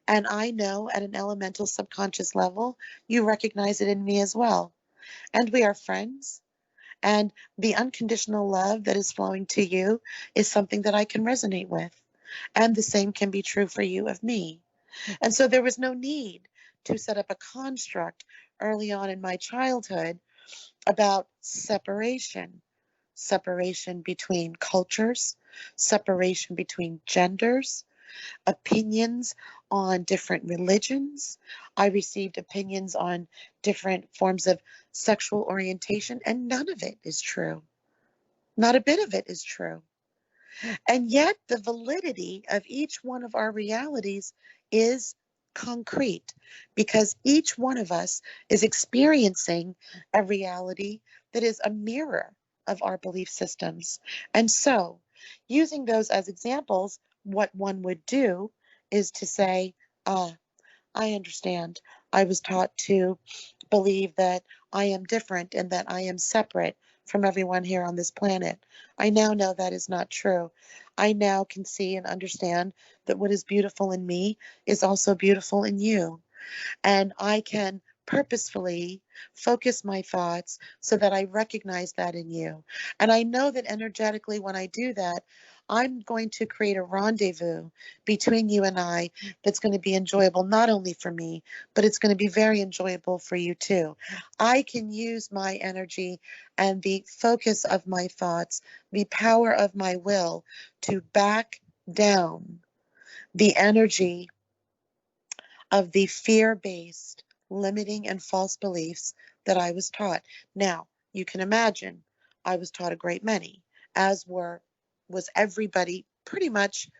S2: and I know at an elemental subconscious level, you recognize it in me as well. And we are friends. And the unconditional love that is flowing to you is something that I can resonate with. And the same can be true for you of me. And so there was no need to set up a construct early on in my childhood about separation, separation between cultures, separation between genders, opinions on different religions. I received opinions on different forms of sexual orientation, and none of it is true. Not a bit of it is true. And yet, the validity of each one of our realities is concrete, because each one of us is experiencing a reality that is a mirror of our belief systems. And so, using those as examples, what one would do is to say, ah, I understand. I was taught to believe that I am different and that I am separate from everyone here on this planet. I now know that is not true. I now can see and understand that what is beautiful in me is also beautiful in you. And I can purposefully focus my thoughts so that I recognize that in you. And I know that energetically, when I do that, I'm going to create a rendezvous between you and I that's going to be enjoyable not only for me, but it's going to be very enjoyable for you too. I can use my energy and the focus of my thoughts, the power of my will, to back down the energy of the fear-based, limiting, and false beliefs that I was taught. Now, you can imagine I was taught a great many, as was everybody pretty much,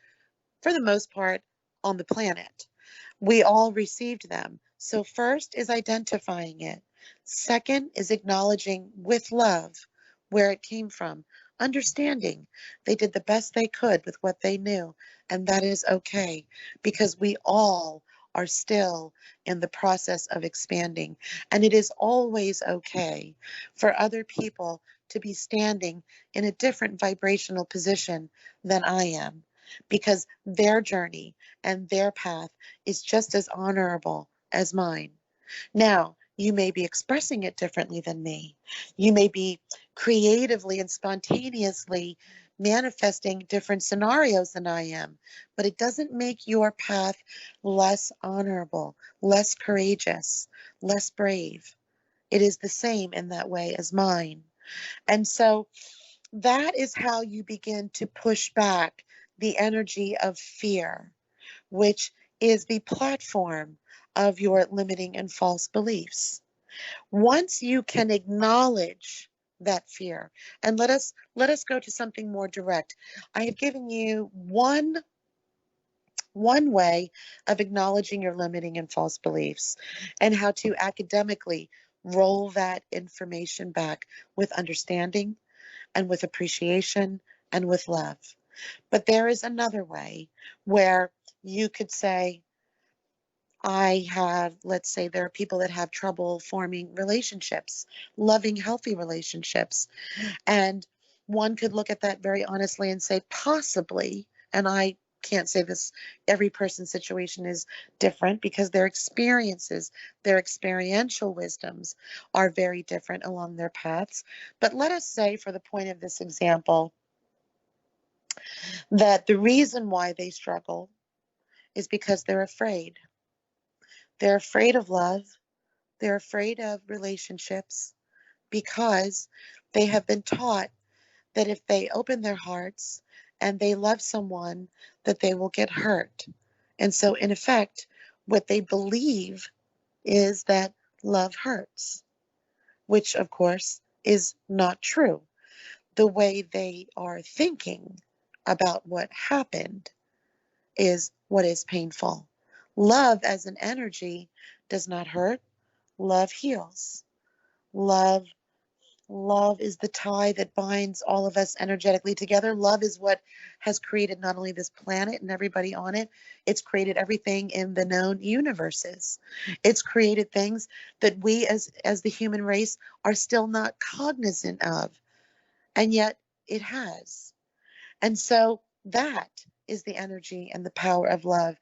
S2: for the most part, on the planet. We all received them. So first is identifying it. Second is acknowledging with love where it came from. Understanding they did the best they could with what they knew, and that is okay, because we all are still in the process of expanding. And it is always okay for other people to be standing in a different vibrational position than I am, because their journey and their path is just as honorable as mine. Now, you may be expressing it differently than me. You may be creatively and spontaneously manifesting different scenarios than I am, but it doesn't make your path less honorable, less courageous, less brave. It is the same in that way as mine. And so that is how you begin to push back the energy of fear, which is the platform of your limiting and false beliefs. Once you can acknowledge that fear, and let us go to something more direct. I have given you one way of acknowledging your limiting and false beliefs and how to academically roll that information back with understanding and with appreciation and with love. But there is another way where you could say, let's say there are people that have trouble forming relationships, loving, healthy relationships. And one could look at that very honestly and say, possibly, and I can't say this, every person's situation is different because their experiences, their experiential wisdoms are very different along their paths. But let us say, for the point of this example, that the reason why they struggle is because they're afraid. They're afraid of love. They're afraid of relationships because they have been taught that if they open their hearts and they love someone, that they will get hurt. And so, in effect, what they believe is that love hurts, which, of course, is not true. The way they are thinking about what happened is what is painful. Love as an energy does not hurt. Love heals. Love Love is the tie that binds all of us energetically together. Love is what has created not only this planet and everybody on it, it's created everything in the known universes. It's created things that we as the human race are still not cognizant of, and yet it has. And so that is the energy and the power of love.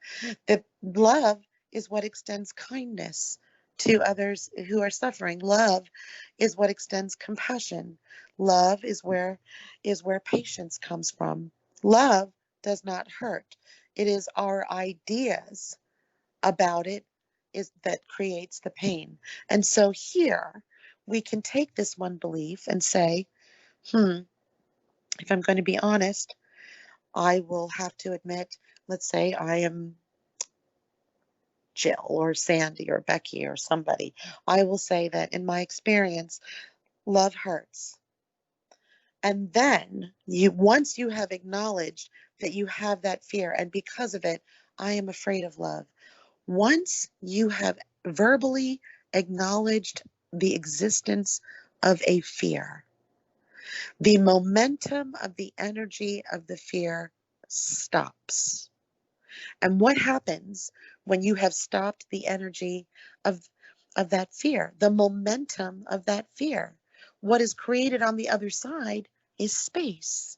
S2: That love is what extends kindness to others who are suffering. Love is what extends compassion. Love is where patience comes from. Love does not hurt. It is our ideas about it is that creates the pain. And so here we can take this one belief and say, if I'm going to be honest, I will have to admit, let's say I am Jill or Sandy or Becky or somebody. I will say that in my experience, love hurts. And then once you have acknowledged that you have that fear, and because of it, I am afraid of love. Once you have verbally acknowledged the existence of a fear, the momentum of the energy of the fear stops. And what happens when you have stopped the energy of, of that fear, the momentum of that fear? What is created on the other side is space.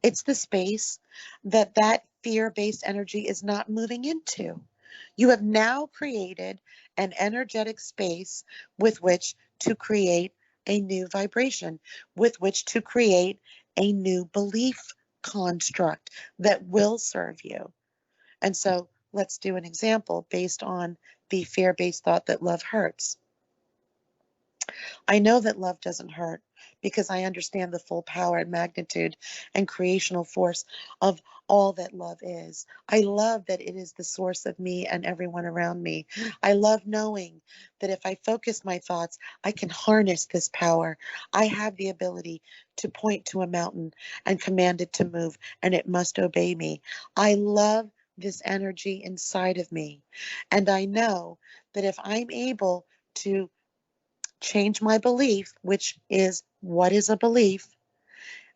S2: It's the space that fear-based energy is not moving into. You have now created an energetic space with which to create a new vibration, with which to create a new belief construct that will serve you. And so let's do an example based on the fear-based thought that love hurts. I know that love doesn't hurt because I understand the full power and magnitude and creational force of all that love is. I love that it is the source of me and everyone around me. I love knowing that if I focus my thoughts, I can harness this power. I have the ability to point to a mountain and command it to move, and it must obey me. I love this energy inside of me. And I know that if I'm able to change my belief, which is what is a belief?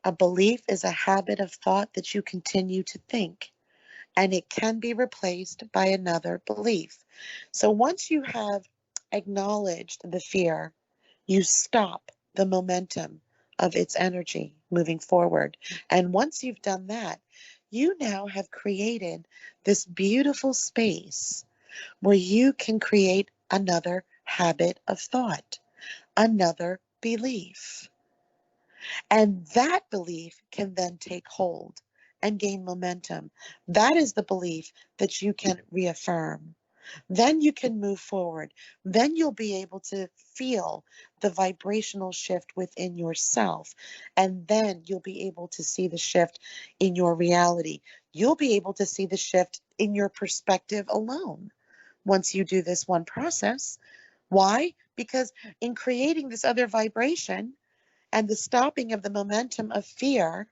S2: A belief is a habit of thought that you continue to think, and it can be replaced by another belief. So once you have acknowledged the fear, you stop the momentum of its energy moving forward. And once you've done that, you now have created this beautiful space where you can create another habit of thought, another belief. And that belief can then take hold and gain momentum. That is the belief that you can reaffirm. Then you can move forward. Then you'll be able to feel the vibrational shift within yourself. And then you'll be able to see the shift in your reality. You'll be able to see the shift in your perspective alone once you do this one process. Why? Because in creating this other vibration and the stopping of the momentum of fear,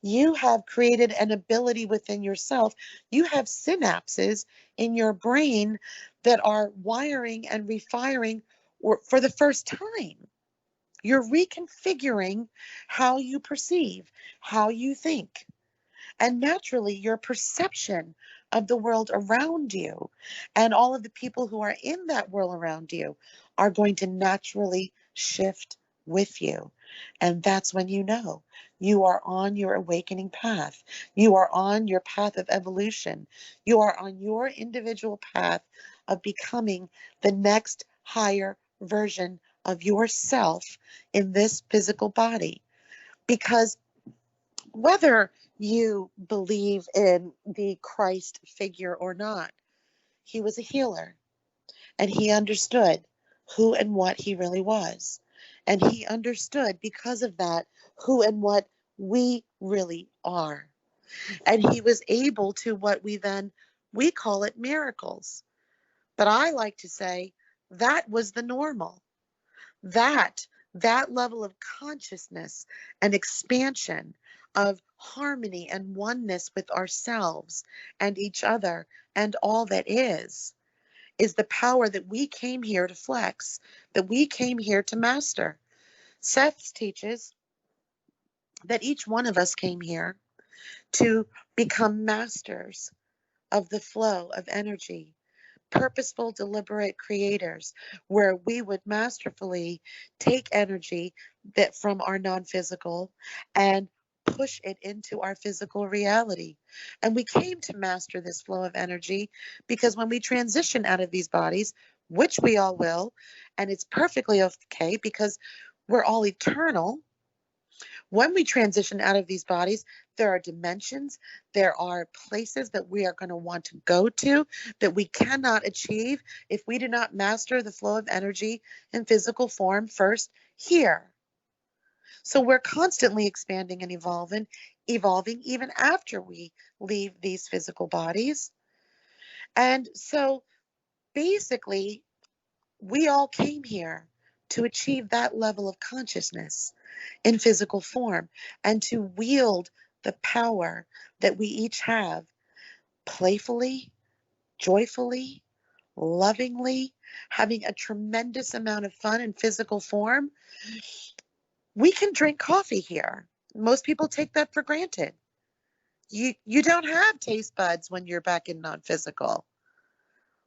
S2: you have created an ability within yourself. You have synapses in your brain that are wiring and refiring for the first time. You're reconfiguring how you perceive, how you think. And naturally, your perception of the world around you and all of the people who are in that world around you are going to naturally shift with you. And that's when you know you are on your awakening path. You are on your path of evolution. You are on your individual path of becoming the next higher version of yourself in this physical body. Because whether you believe in the Christ figure or not, he was a healer and he understood who and what he really was. And he understood, because of that, who and what we really are. And he was able to what we call it miracles. But I like to say that was the normal. that that level of consciousness and expansion of harmony and oneness with ourselves and each other and all that is the power that we came here to flex, that we came here to master. Seth teaches that each one of us came here to become masters of the flow of energy, purposeful, deliberate creators, where we would masterfully take energy that from our non-physical and push it into our physical reality. And we came to master this flow of energy because when we transition out of these bodies, which we all will, and it's perfectly okay because we're all eternal. When we transition out of these bodies, there are dimensions, there are places that we are going to want to go to that we cannot achieve if we do not master the flow of energy in physical form first here. So we're constantly expanding and evolving even after we leave these physical bodies. And so basically, we all came here to achieve that level of consciousness in physical form and to wield the power that we each have playfully, joyfully, lovingly, having a tremendous amount of fun in physical form. We can drink coffee here. Most people take that for granted. You don't have taste buds when you're back in non-physical.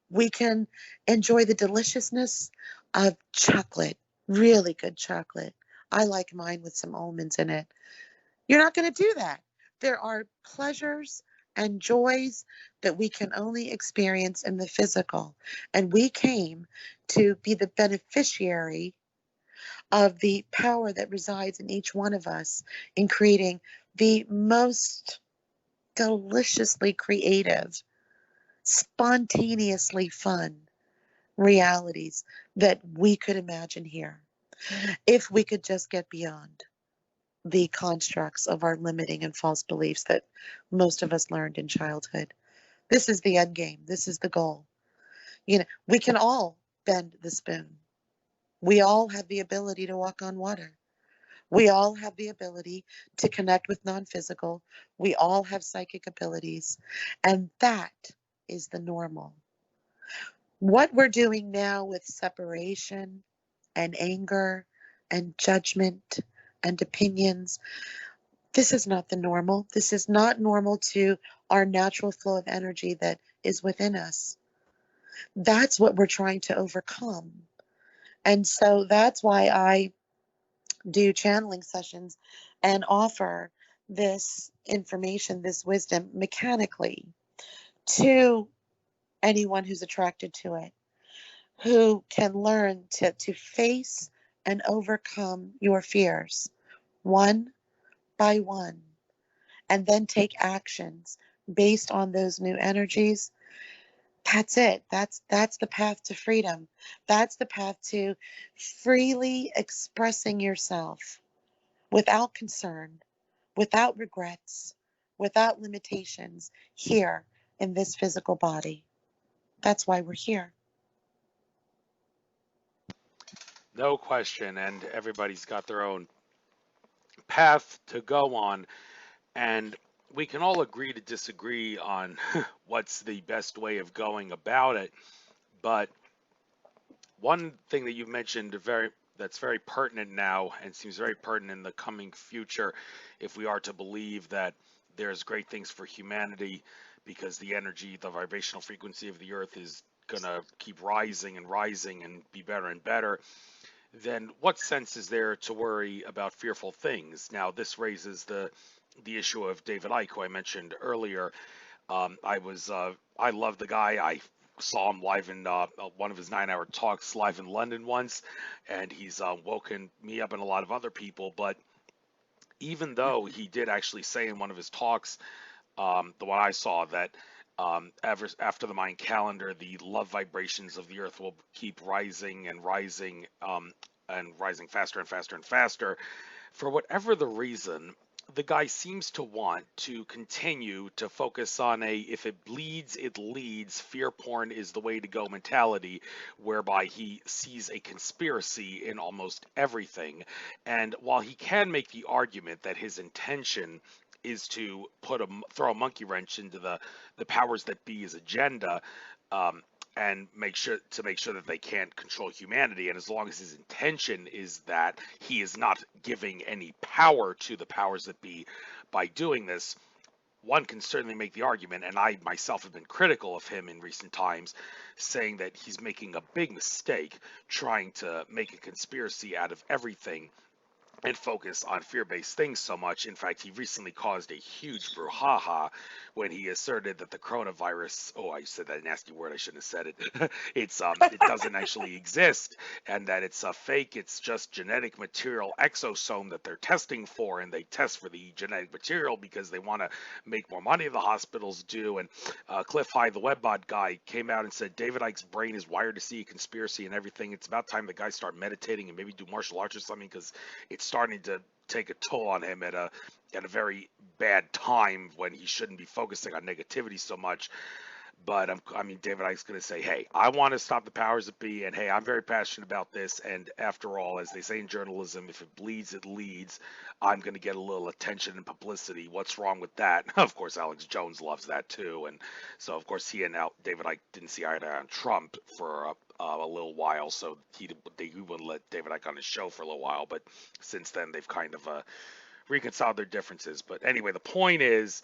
S2: We can enjoy the deliciousness of chocolate, really good chocolate. I like mine with some almonds in it. You're not going to do that. There are pleasures and joys that we can only experience in the physical. And we came to be the beneficiary of the power that resides in each one of us in creating the most deliciously creative, spontaneously fun realities that we could imagine here if we could just get beyond the constructs of our limiting and false beliefs that most of us learned in childhood. This is the end game. This is the goal. We can all bend the spoon. We all have the ability to walk on water. We all have the ability to connect with non-physical. We all have psychic abilities. And that is the normal. What we're doing now with separation and anger and judgment and opinions, this is not the normal. This is not normal to our natural flow of energy that is within us. That's what we're trying to overcome. And so that's why I do channeling sessions and offer this information, this wisdom mechanically to anyone who's attracted to it, who can learn to face and overcome your fears one by one, and then take actions based on those new energies That's it. That's the path to freedom. That's the path to freely expressing yourself without concern, without regrets, without limitations here in this physical body. That's why we're here.
S1: No question, and everybody's got their own path to go on, and we can all agree to disagree on what's the best way of going about it. But one thing that you mentioned that's very pertinent now and seems very pertinent in the coming future, if we are to believe that there's great things for humanity, because the energy, the vibrational frequency of the earth is gonna keep rising and rising and be better and better, then what sense is there to worry about fearful things? Now, this raises the issue of David Icke, who I mentioned earlier. I love the guy. I saw him live in one of his 9-hour talks live in London once, and he's woken me up and a lot of other people. But even though he did actually say in one of his talks, the one I saw, that after the Mayan calendar, the love vibrations of the earth will keep rising and rising faster and faster and faster. For whatever the reason, the guy seems to want to continue to focus on a if it bleeds, it leads, fear porn is the way to go mentality, whereby he sees a conspiracy in almost everything. And while he can make the argument that his intention is to throw a monkey wrench into the powers that be's agenda, um, and make sure that they can't control humanity. And as long as his intention is that he is not giving any power to the powers that be by doing this, one can certainly make the argument, and I myself have been critical of him in recent times, saying that he's making a big mistake trying to make a conspiracy out of everything and focus on fear-based things so much. In fact, he recently caused a huge brouhaha when he asserted that the coronavirus, oh, I said that nasty word, I shouldn't have said it. It doesn't actually exist, and that it's a fake, it's just genetic material exosome that they're testing for, and they test for the genetic material because they want to make more money, the hospitals do. And Cliff High, the WebBot guy, came out and said David Icke's brain is wired to see a conspiracy and everything. It's about time the guy start meditating and maybe do martial arts or something, because it's starting to take a toll on him at a very bad time when he shouldn't be focusing on negativity so much. But I mean, David Icke's going to say, hey, I want to stop the powers that be, and hey, I'm very passionate about this. And after all, as they say in journalism, if it bleeds, it leads. I'm going to get a little attention and publicity. What's wrong with that? Of course, Alex Jones loves that too. And so, of course, he and David Icke didn't see eye to eye on Trump for a little while. So he wouldn't let David Icke on his show for a little while. But since then, they've kind of reconcile their differences. But anyway, the point is,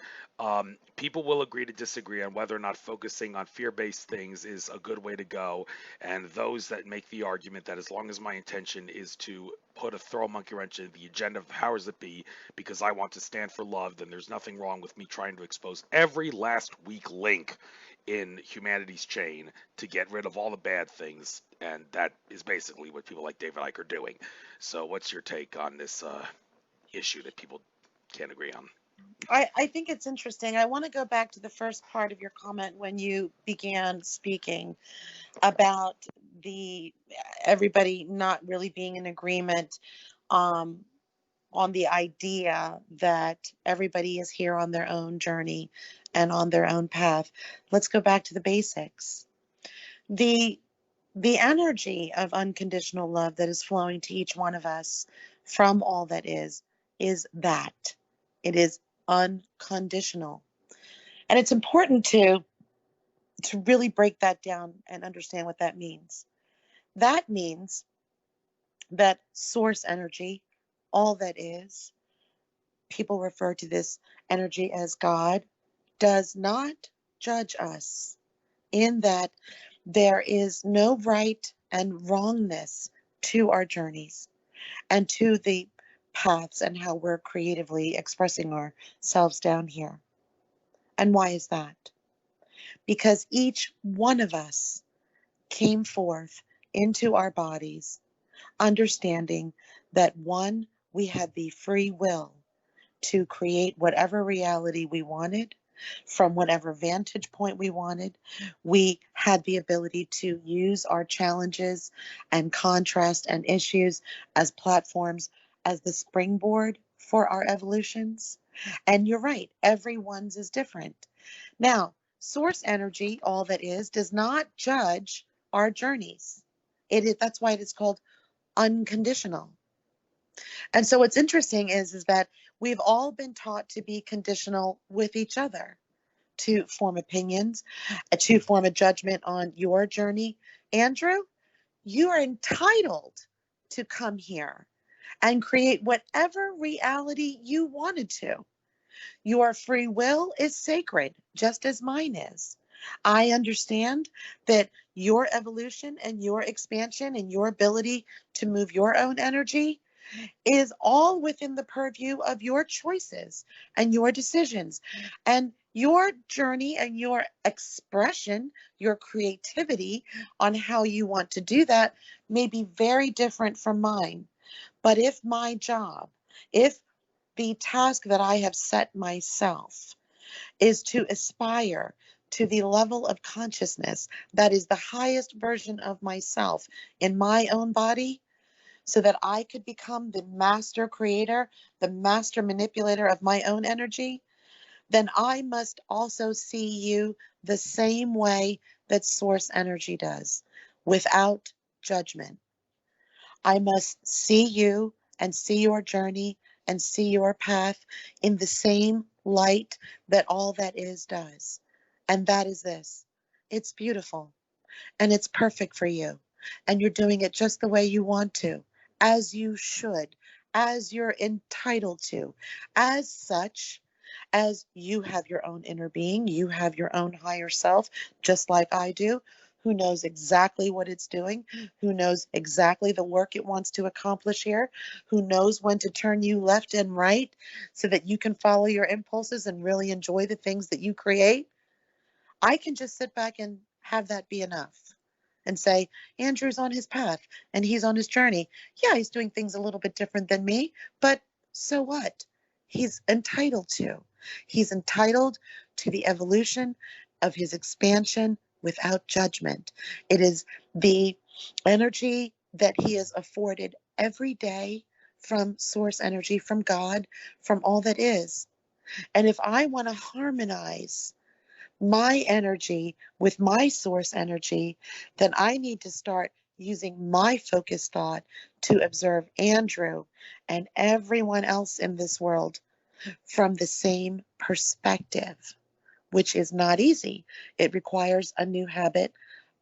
S1: people will agree to disagree on whether or not focusing on fear-based things is a good way to go. And those that make the argument that as long as my intention is to throw a monkey wrench in the agenda of the powers that be because I want to stand for love, then there's nothing wrong with me trying to expose every last weak link in humanity's chain to get rid of all the bad things. And that is basically what people like David Icke are doing. So what's your take on this issue that people can't agree on?
S2: I think it's interesting. I want to go back to the first part of your comment when you began speaking about everybody not really being in agreement on the idea that everybody is here on their own journey and on their own path. Let's go back to the basics. The energy of unconditional love that is flowing to each one of us from all that is that. It is unconditional. And it's important to really break that down and understand what that means. That means that source energy, all that is, people refer to this energy as God, does not judge us, in that there is no right and wrongness to our journeys and to the paths and how we're creatively expressing ourselves down here. And why is that? Because each one of us came forth into our bodies understanding that, one, we had the free will to create whatever reality we wanted from whatever vantage point we wanted. We had the ability to use our challenges and contrast and issues as platforms, as the springboard for our evolutions. And you're right, everyone's is different. Now, source energy, all that is, does not judge our journeys. That's why it is called unconditional. And so what's interesting is that we've all been taught to be conditional with each other, to form opinions, to form a judgment on your journey. Andrew, you are entitled to come here and create whatever reality you wanted to. Your free will is sacred, just as mine is. I understand that your evolution and your expansion and your ability to move your own energy is all within the purview of your choices and your decisions. And your journey and your expression, your creativity on how you want to do that may be very different from mine. But if my job, if the task that I have set myself is to aspire to the level of consciousness that is the highest version of myself in my own body, so that I could become the master creator, the master manipulator of my own energy, then I must also see you the same way that source energy does, without judgment. I must see you and see your journey and see your path in the same light that all that is does. And that is this: it's beautiful and it's perfect for you. And you're doing it just the way you want to, as you should, as you're entitled to. As such, as you have your own inner being, you have your own higher self, just like I do, who knows exactly what it's doing, who knows exactly the work it wants to accomplish here, who knows when to turn you left and right so that you can follow your impulses and really enjoy the things that you create. I can just sit back and have that be enough and say, Andrew's on his path and he's on his journey. Yeah, he's doing things a little bit different than me, but so what? He's entitled to. He's entitled to the evolution of his expansion without judgment. It is the energy that he is afforded every day from source energy, from God, from all that is. And if I want to harmonize my energy with my source energy, then I need to start using my focused thought to observe Andrew and everyone else in this world from the same perspective, which is not easy. It requires a new habit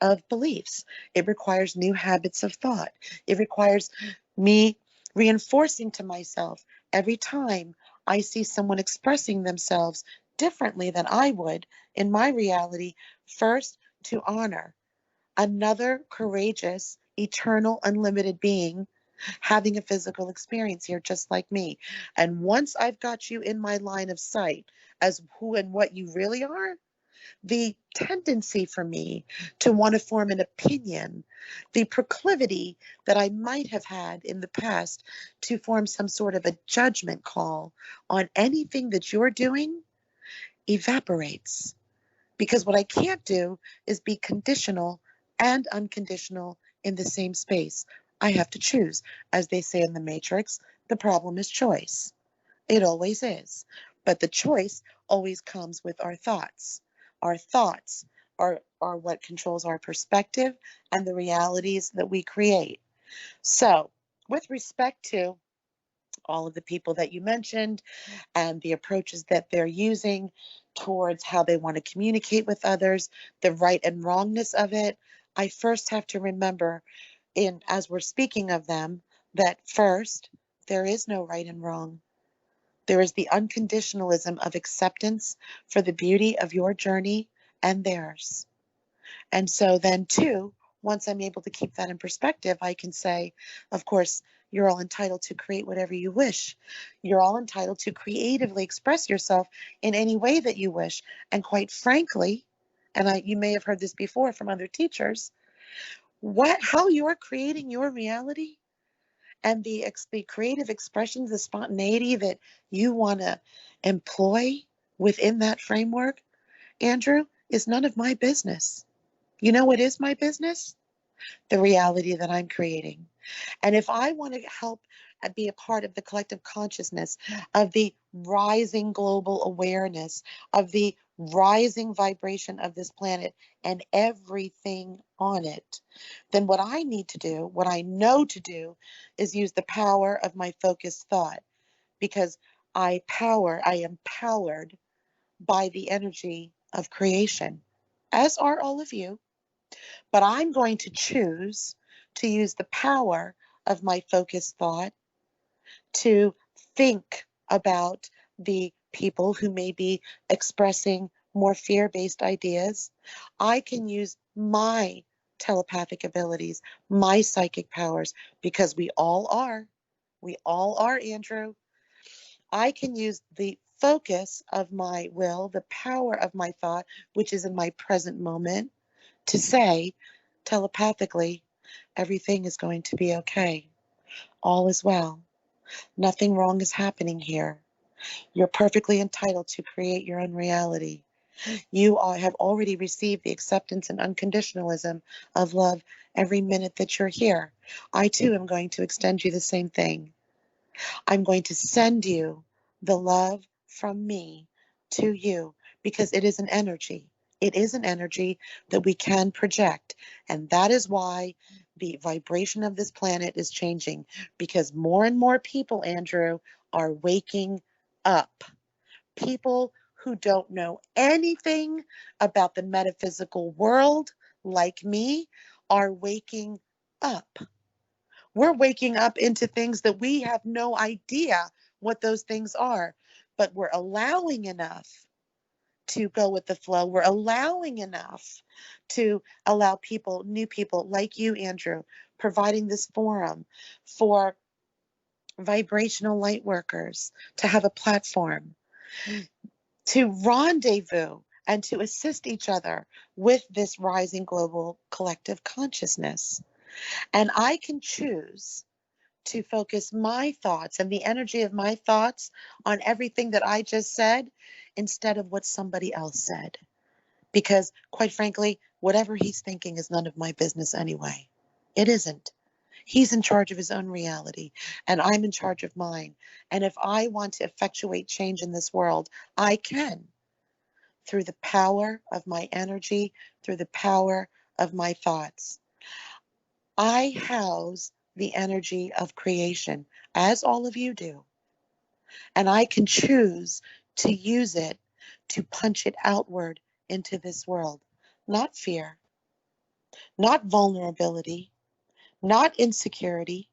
S2: of beliefs. It requires new habits of thought. It requires me reinforcing to myself every time I see someone expressing themselves differently than I would in my reality, first to honor another courageous, eternal, unlimited being having a physical experience here just like me. And once I've got you in my line of sight as who and what you really are, the tendency for me to want to form an opinion, the proclivity that I might have had in the past to form some sort of a judgment call on anything that you're doing evaporates. Because what I can't do is be conditional and unconditional in the same space. I have to choose. As they say in the Matrix, the problem is choice. It always is. But the choice always comes with our thoughts. Our thoughts are what controls our perspective and the realities that we create. So, with respect to all of the people that you mentioned and the approaches that they're using towards how they want to communicate with others, the right and wrongness of it, I first have to remember, in as we're speaking of them, that first, there is no right and wrong. There is the unconditionalism of acceptance for the beauty of your journey and theirs. And so then, two, once I'm able to keep that in perspective, I can say, of course, you're all entitled to create whatever you wish. You're all entitled to creatively express yourself in any way that you wish. And quite frankly, you may have heard this before from other teachers, how you're creating your reality and the creative expressions, the spontaneity that you want to employ within that framework, Andrew, is none of my business. You know what is my business? The reality that I'm creating. And if I want to help be a part of the collective consciousness, of the rising global awareness, of the rising vibration of this planet and everything on it, then what I need to do, what I know to do, is use the power of my focused thought, because I am powered by the energy of creation, as are all of you. But I'm going to choose to use the power of my focused thought to think about the people who may be expressing more fear-based ideas. I can use my telepathic abilities, my psychic powers, because we all are. We all are, Andrew. I can use the focus of my will, the power of my thought, which is in my present moment, to say telepathically, everything is going to be okay. All is well. Nothing wrong is happening here. You're perfectly entitled to create your own reality. You have already received the acceptance and unconditionalism of love every minute that you're here. I too am going to extend you the same thing. I'm going to send you the love from me to you, because it is an energy. It is an energy that we can project. And that is why the vibration of this planet is changing, because more and more people, Andrew, are waking up. People who don't know anything about the metaphysical world, like me, are waking up. We're waking up into things that we have no idea what those things are, but we're allowing enough to go with the flow. We're allowing enough to allow people, new people like you, Andrew, providing this forum for vibrational light workers to have a platform, to rendezvous and to assist each other with this rising global collective consciousness. And I can choose to focus my thoughts and the energy of my thoughts on everything that I just said instead of what somebody else said. Because, quite frankly, whatever he's thinking is none of my business anyway. It isn't. He's in charge of his own reality, and I'm in charge of mine. And if I want to effectuate change in this world, I can, through the power of my energy, through the power of my thoughts. I house the energy of creation, as all of you do, and I can choose to use it to punch it outward into this world. Not fear, not vulnerability, not insecurity,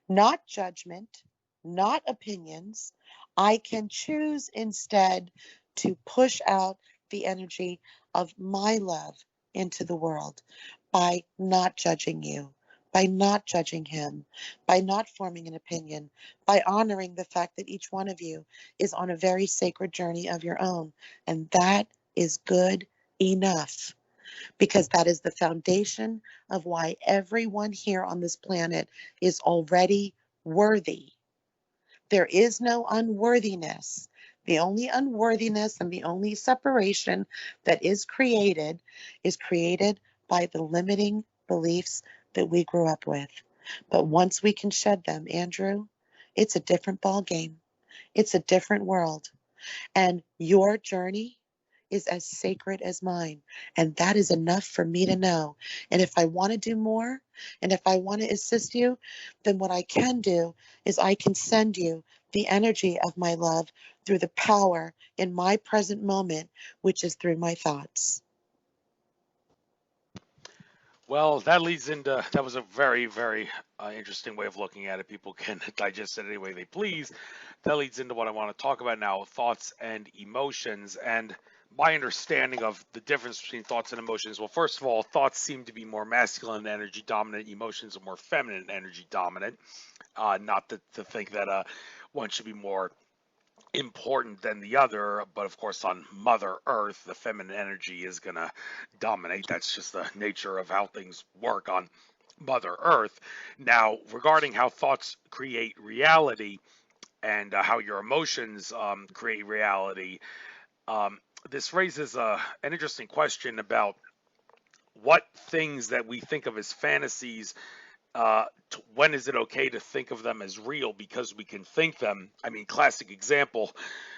S2: not judgment, not opinions. I can choose instead to push out the energy of my love into the world by not judging you, by not judging him, by not forming an opinion, by honoring the fact that each one of you is on a very sacred journey of your own. And that is good enough, because that is the foundation of why everyone here on this planet is already worthy. There is no unworthiness. The only unworthiness and the only separation that is created by the limiting beliefs that we grew up with. But once we can shed them, Andrew, it's a different ball game. It's a different world. And your journey is as sacred as mine. And that is enough for me to know. And if I want to do more, and if I want to assist you, then what I can do is I can send you the energy of my love through the power in my present moment, which is through my thoughts.
S1: Well, that leads into that was a very, very interesting way of looking at it. People can digest it any way they please. That leads into what I want to talk about now: thoughts and emotions. And my understanding of the difference between thoughts and emotions. Well, first of all, thoughts seem to be more masculine energy dominant. Emotions are more feminine energy dominant. Not to think that one should be more important than the other, but of course on Mother Earth the feminine energy is going to dominate. That's just the nature of how things work on Mother Earth. Now, regarding how thoughts create reality and how your emotions create reality, This raises an interesting question about what things that we think of as fantasies, when is it okay to think of them as real because we can think them? I mean, classic example,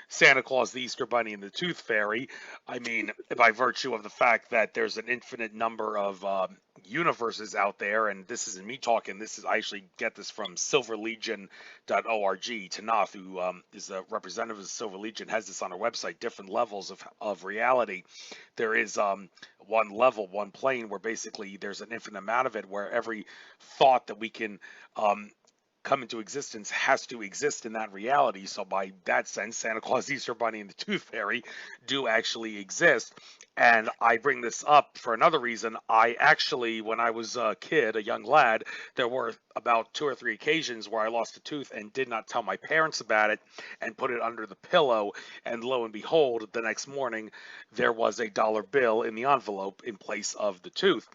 S1: Santa Claus, the Easter Bunny, and the Tooth Fairy. I mean, by virtue of the fact that there's an infinite number of universes out there, and this isn't me talking. This is I actually get this from silverlegion.org. Tanath, who is a representative of the Silver Legion, has this on her website. Different levels of reality. There is one level, one plane, where basically there's an infinite amount of it, where every thought that we can come into existence has to exist in that reality. So by that sense, Santa Claus, Easter Bunny, and the Tooth Fairy do actually exist. And I bring this up for another reason. I actually, when I was a kid, a young lad, there were about 2 or 3 occasions where I lost a tooth and did not tell my parents about it and put it under the pillow. And lo and behold, the next morning, there was a dollar bill in the envelope in place of the tooth.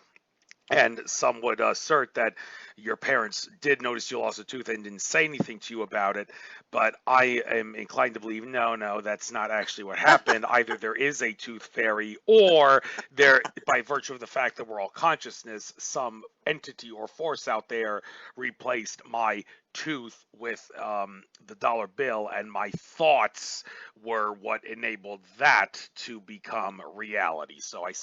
S1: And some would assert that your parents did notice you lost a tooth and didn't say anything to you about it. But I am inclined to believe, no, that's not actually what happened. Either there is a tooth fairy, or there, by virtue of the fact that we're all consciousness, some entity or force out there replaced my tooth with the dollar bill, and my thoughts were what enabled that to become reality. So I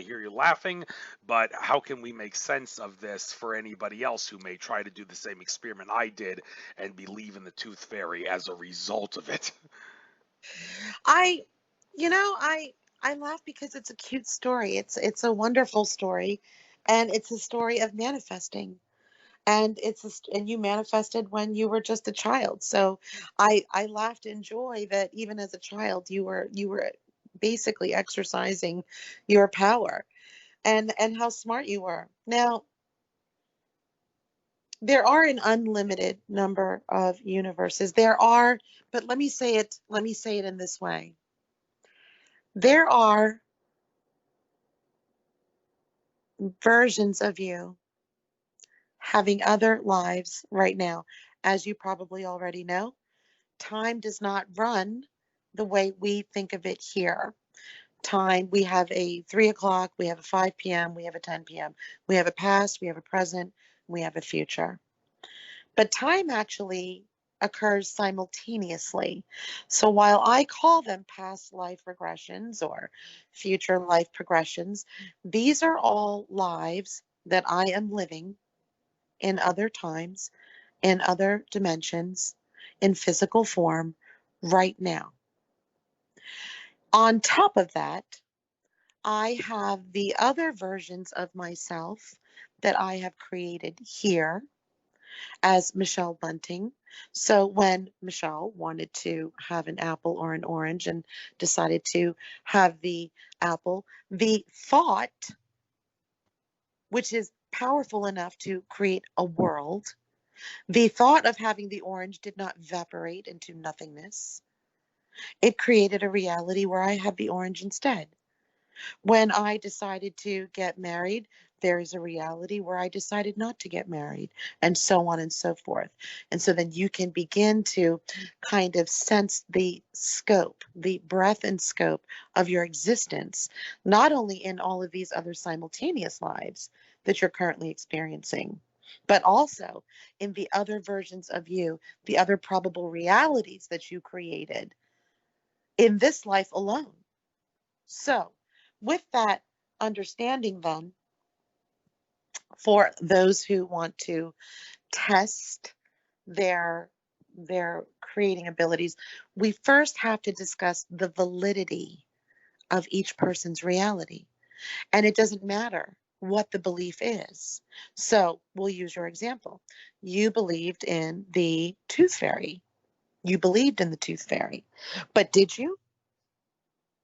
S1: hear you laughing, but how can we make sense of this for anybody else who may try to do the same experiment I did and believe in the tooth fairy as a result of it?
S2: I, I laugh because it's a cute story. It's a wonderful story, and it's a story of manifesting. And and you manifested when you were just a child. So I laughed in joy that even as a child you were basically exercising your power, and how smart you were. Now, there are an unlimited number of universes. There are, but let me say it in this way. There are versions of you having other lives right now. As you probably already know, time does not run the way we think of it here. Time, we have a 3 o'clock, we have a 5 p.m., we have a 10 p.m., we have a past, we have a present, we have a future. But time actually occurs simultaneously. So while I call them past life regressions or future life progressions, these are all lives that I am living in other times, in other dimensions, in physical form right now. On top of that, I have the other versions of myself that I have created here as Michelle Bunting. So when Michelle wanted to have an apple or an orange and decided to have the apple, the thought, which is powerful enough to create a world, the thought of having the orange did not evaporate into nothingness. It created a reality where I had the orange instead. When I decided to get married, there is a reality where I decided not to get married, and so on and so forth. And so then you can begin to kind of sense the scope, the breadth and scope of your existence, not only in all of these other simultaneous lives that you're currently experiencing, but also in the other versions of you, the other probable realities that you created in this life alone. So, with that understanding, then, for those who want to test their their creating abilities, we first have to discuss the validity of each person's reality. And it doesn't matter what the belief is. So, we'll use your example. You believed in the tooth fairy. You believed in the tooth fairy. But did you?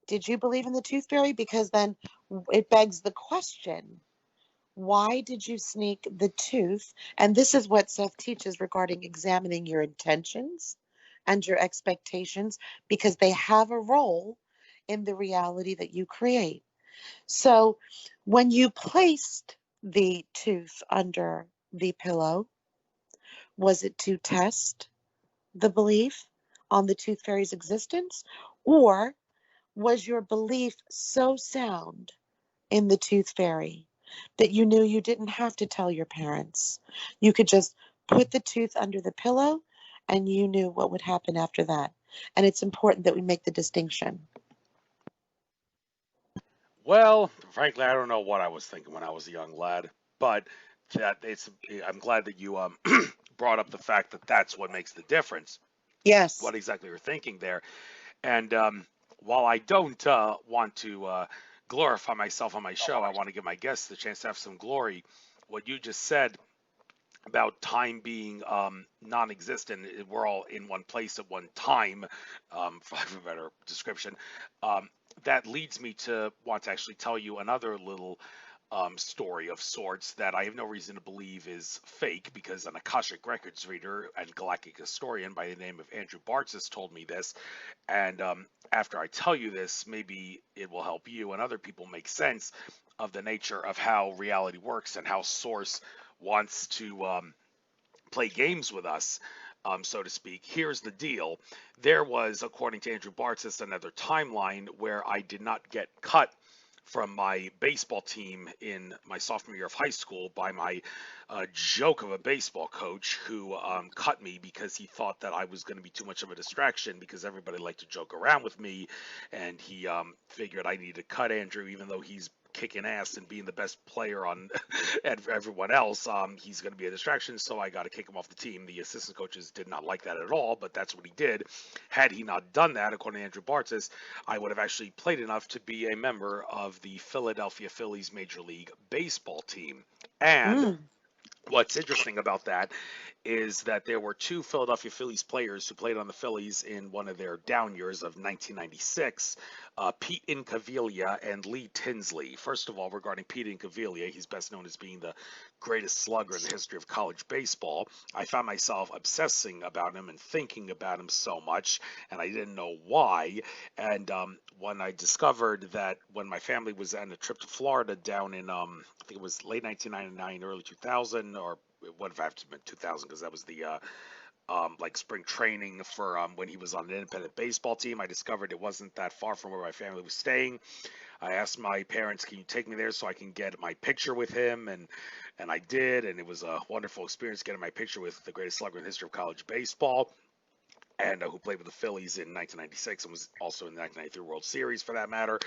S2: Did you believe in the tooth fairy? Because then it begs the question, why did you sneak the tooth? And this is what Seth teaches regarding examining your intentions and your expectations, because they have a role in the reality that you create. So when you placed the tooth under the pillow, was it to test the belief on the tooth fairy's existence? Or Was your belief so sound in the tooth fairy that you knew you didn't have to tell your parents? You could just put the tooth under the pillow and you knew what would happen after that. And it's important that we make the distinction.
S1: Well, frankly, I don't know what I was thinking when I was a young lad, but I'm glad that you brought up the fact that that's what makes the difference.
S2: Yes.
S1: What exactly you're thinking there, and while I don't want to glorify myself on my show, I want to give my guests the chance to have some glory. What you just said about time being non-existent, we're all in one place at one time, for lack of a better description. Um, that leads me to want to actually tell you another little story of sorts that I have no reason to believe is fake, because an Akashic Records reader and galactic historian by the name of Andrew Bartzis told me this. And after I tell you this, maybe it will help you and other people make sense of the nature of how reality works and how Source wants to play games with us, so to speak. Here's the deal. There was, according to Andrew Bartzis, another timeline where I did not get cut from my baseball team in my sophomore year of high school by my joke of a baseball coach who cut me because he thought that I was going to be too much of a distraction because everybody liked to joke around with me, and he figured I needed to cut Andrew even though he's kicking ass and being the best player on and for everyone else. He's going to be a distraction, so I got to kick him off the team. The assistant coaches did not like that at all, but that's what he did. Had he not done that, according to Andrew Bartzis, I would have actually played enough to be a member of the Philadelphia Phillies Major League Baseball team. And
S2: Mm.
S1: what's interesting about that is that there were two Philadelphia Phillies players who played on the Phillies in one of their down years of 1996, Pete Incaviglia and Lee Tinsley. First of all, regarding Pete Incaviglia, he's best known as being the greatest slugger in the history of college baseball. I found myself obsessing about him and thinking about him so much, and I didn't know why. And when I discovered that when my family was on a trip to Florida down in, I think it was late 1999, early 2000, or what if I have to admit 2000, because that was the like spring training for when he was on an independent baseball team. I discovered it wasn't that far from where my family was staying. I asked my parents, "Can you take me there so I can get my picture with him?" And I did, and it was a wonderful experience getting my picture with the greatest slugger in the history of college baseball, and who played with the Phillies in 1996 and was also in the 1993 World Series for that matter.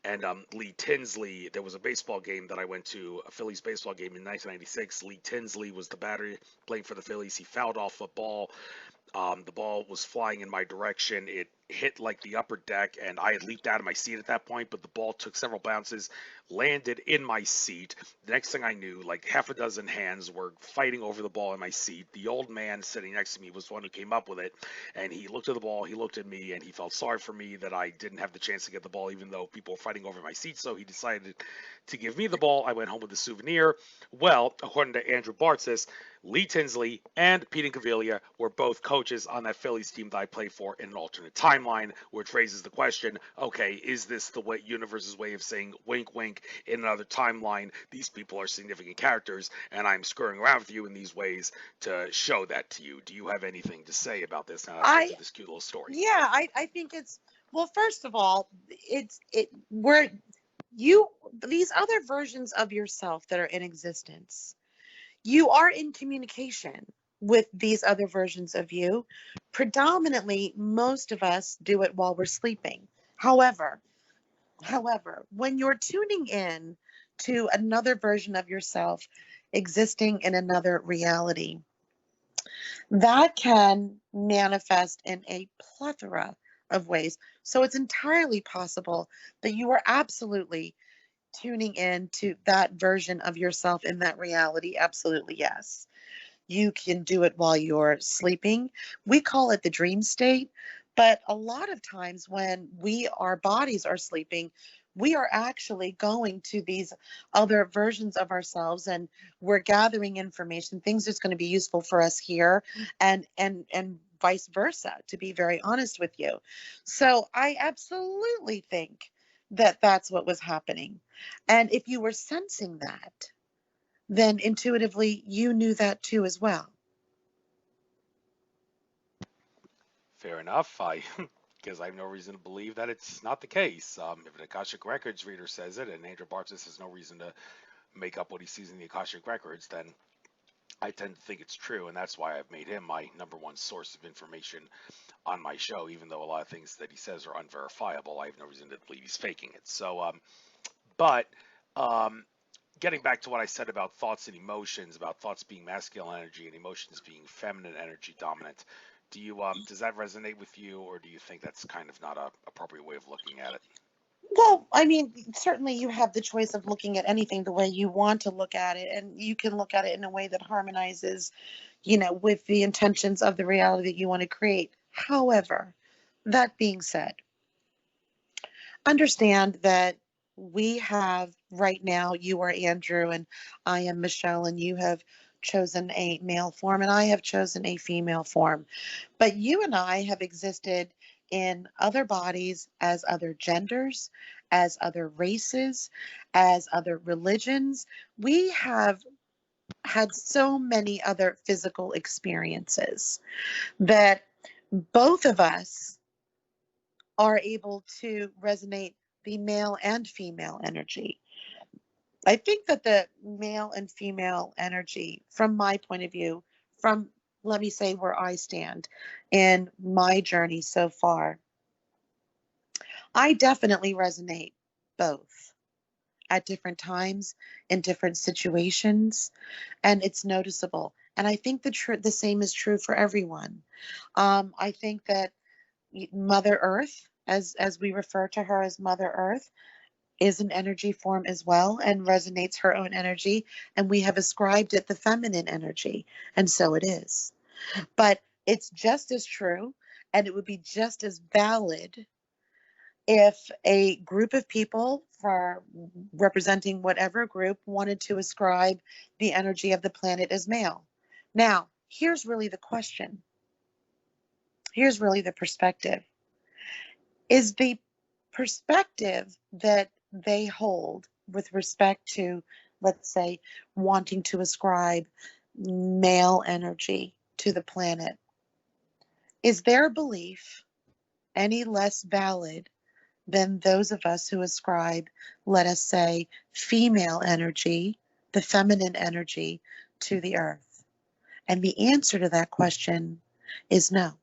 S1: And Lee Tinsley, there was a baseball game that I went to, a Phillies baseball game in 1996. Lee Tinsley was the batter playing for the Phillies. He fouled off a ball. The ball was flying in my direction. It hit like the upper deck, and I had leaped out of my seat at that point, but the ball took several bounces, landed in my seat. The next thing I knew, like half a dozen hands were fighting over the ball in my seat. The old man sitting next to me was the one who came up with it, and he looked at the ball, he looked at me, and he felt sorry for me that I didn't have the chance to get the ball, even though people were fighting over my seat, so he decided to give me the ball. I went home with a souvenir. Well, according to Andrew Bartzis, Lee Tinsley and Pete Incaviglia were both coaches on that Phillies team that I play for in an alternate timeline, which raises the question, okay, is this the universe's way of saying wink wink in another timeline? These people are significant characters, and I'm screwing around with you in these ways to show that to you. Do you have anything to say about this now that I've told you this cute little story?
S2: Yeah, I think it's, well, first of all, we're you these other versions of yourself that are in existence. You are in communication with these other versions of you. Predominantly, most of us do it while we're sleeping. However, when you're tuning in to another version of yourself existing in another reality, that can manifest in a plethora of ways. So it's entirely possible that you are absolutely tuning in to that version of yourself in that reality. Absolutely, yes. You can do it while you're sleeping. We call it the dream state, but a lot of times when our bodies are sleeping, we are actually going to these other versions of ourselves, and we're gathering information, things that's going to be useful for us here, and vice versa, to be very honest with you. So I absolutely think that that's what was happening. And if you were sensing that, then intuitively you knew that too as well.
S1: Fair enough. I because I have no reason to believe that it's not the case. If an Akashic Records reader says it, and Andrew Bartzis has no reason to make up what he sees in the Akashic Records, then I tend to think it's true, and that's why I've made him my number one source of information on my show, even though a lot of things that he says are unverifiable. I have no reason to believe he's faking it. So, but um, getting back to what I said about thoughts and emotions, about thoughts being masculine energy and emotions being feminine energy dominant, do you does that resonate with you, or do you think that's kind of not a appropriate way of looking at it?
S2: Well, I mean, certainly you have the choice of looking at anything the way you want to look at it, and you can look at it in a way that harmonizes, with the intentions of the reality that you want to create. However, that being said, understand that we have right now, you are Andrew and I am Michelle, and you have chosen a male form and I have chosen a female form. But you and I have existed in other bodies as other genders, as other races, as other religions. We have had so many other physical experiences that both of us are able to resonate the male and female energy. I think that the male and female energy, from my point of view, from let me say where I stand in my journey so far, I definitely resonate both at different times in different situations, and it's noticeable. And I think the same is true for everyone. I think that Mother Earth, as we refer to her as Mother Earth, is an energy form as well and resonates her own energy. And we have ascribed it the feminine energy. And so it is. But it's just as true and it would be just as valid if a group of people for representing whatever group wanted to ascribe the energy of the planet as male. Now, here's really the question. Here's really the perspective. Is the perspective that they hold with respect to, let's say, wanting to ascribe male energy to the planet, is their belief any less valid than those of us who ascribe, let us say, female energy, the feminine energy, to the earth? And the answer to that question is no.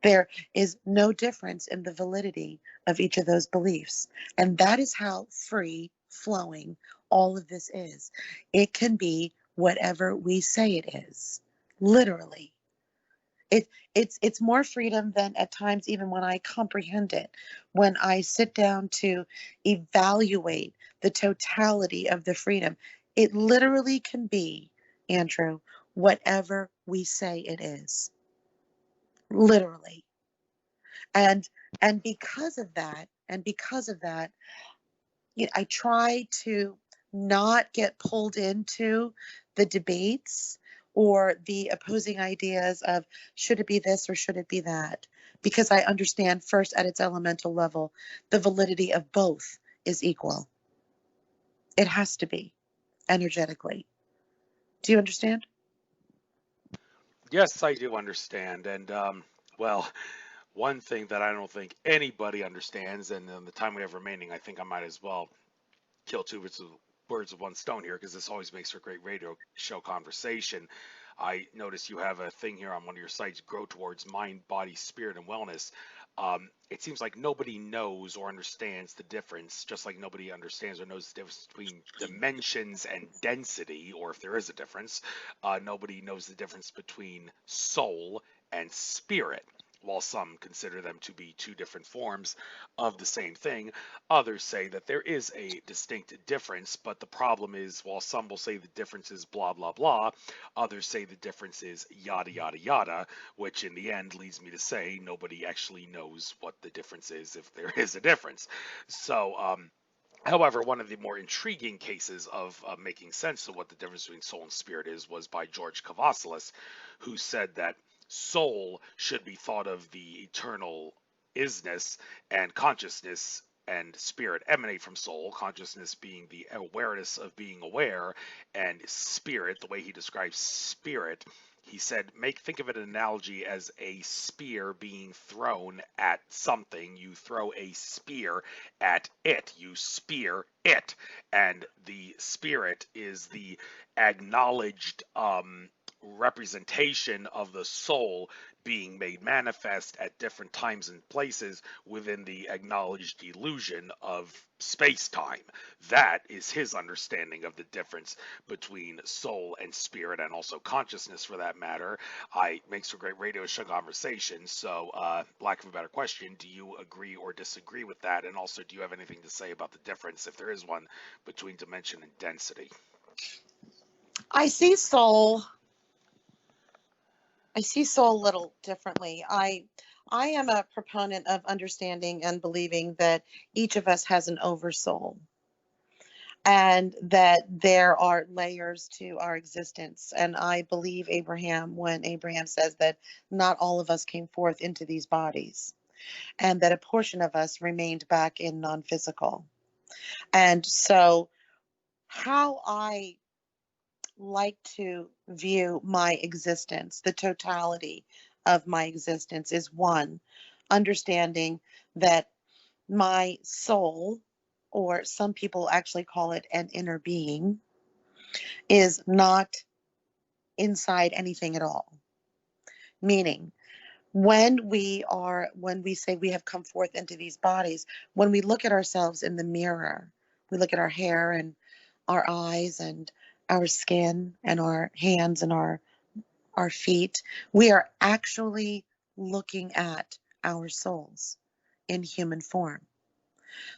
S2: There is no difference in the validity of each of those beliefs. And that is how free flowing all of this is. It can be whatever we say it is, literally. It's more freedom than at times even when I comprehend it, when I sit down to evaluate the totality of the freedom. It literally can be, Andrew, whatever we say it is. Literally. And because of that, I try to not get pulled into the debates or the opposing ideas of should it be this or should it be that, because I understand first at its elemental level the validity of both is equal. It has to be energetically. Do you understand?
S1: Yes, I do understand. And well, one thing that I don't think anybody understands, and in the time we have remaining, I think I might as well kill two birds with one stone here because this always makes for great radio show conversation. I notice you have a thing here on one of your sites, Grow Towards Mind, Body, Spirit, and Wellness. It seems like nobody knows or understands the difference, just like nobody understands or knows the difference between dimensions and density, or if there is a difference. Nobody knows the difference between soul and spirit. While some consider them to be two different forms of the same thing, others say that there is a distinct difference, but the problem is, while some will say the difference is blah, blah, blah, others say the difference is yada, yada, yada, which in the end leads me to say nobody actually knows what the difference is if there is a difference. So, however, one of the more intriguing cases of making sense of what the difference between soul and spirit is was by George Kavasilis, who said that soul should be thought of the eternal isness, and consciousness and spirit emanate from soul, consciousness being the awareness of being aware, and spirit, the way he describes spirit, he said, think of it an analogy as a spear being thrown at something. You throw a spear at it, you spear it, and the spirit is the acknowledged representation of the soul being made manifest at different times and places within the acknowledged illusion of space-time. That is his understanding of the difference between soul and spirit, and also consciousness for that matter. I makes for great radio show conversation. So, lack of a better question, do you agree or disagree with that? And also, do you have anything to say about the difference, if there is one, between dimension and density?
S2: I see soul a little differently. I am a proponent of understanding and believing that each of us has an oversoul, and that there are layers to our existence. And I believe Abraham when Abraham says that not all of us came forth into these bodies, and that a portion of us remained back in non-physical. And so how I like to view my existence, the totality of my existence, is one, understanding that my soul, or some people actually call it an inner being, is not inside anything at all. Meaning, when we say we have come forth into these bodies, when we look at ourselves in the mirror, we look at our hair and our eyes and our skin and our hands and our feet, we are actually looking at our souls in human form.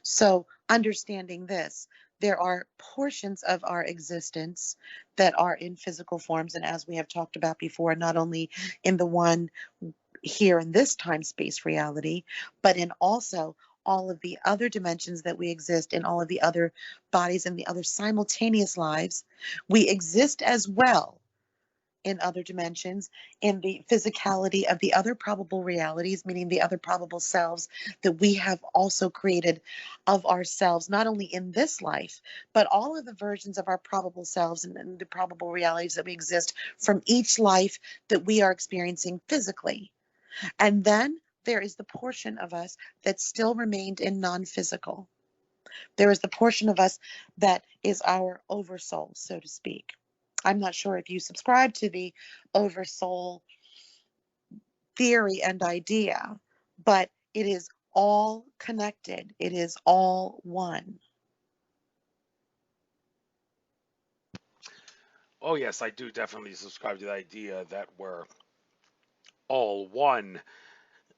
S2: So understanding this, there are portions of our existence that are in physical forms, and as we have talked about before, not only in the one here in this time space reality, but in also all of the other dimensions that we exist in, all of the other bodies and the other simultaneous lives. We exist as well in other dimensions, in the physicality of the other probable realities, meaning the other probable selves that we have also created of ourselves, not only in this life, but all of the versions of our probable selves and the probable realities that we exist from each life that we are experiencing physically. And then there is the portion of us that still remained in non-physical. There is the portion of us that is our oversoul, so to speak. I'm not sure if you subscribe to the oversoul theory and idea, but it is all connected. It is all one.
S1: Oh, yes, I do definitely subscribe to the idea that we're all one.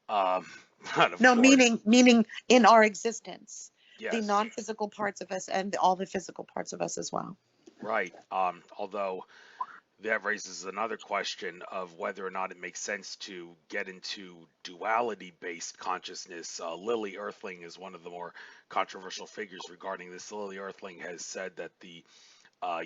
S1: Um, but of
S2: No,
S1: course,
S2: meaning in our existence, the
S1: yes,
S2: non-physical parts of us and all the physical parts of us as well.
S1: right. Although that raises another question of whether or not it makes sense to get into duality-based consciousness. Lily Earthling is one of the more controversial figures regarding this. Lily Earthling has said that the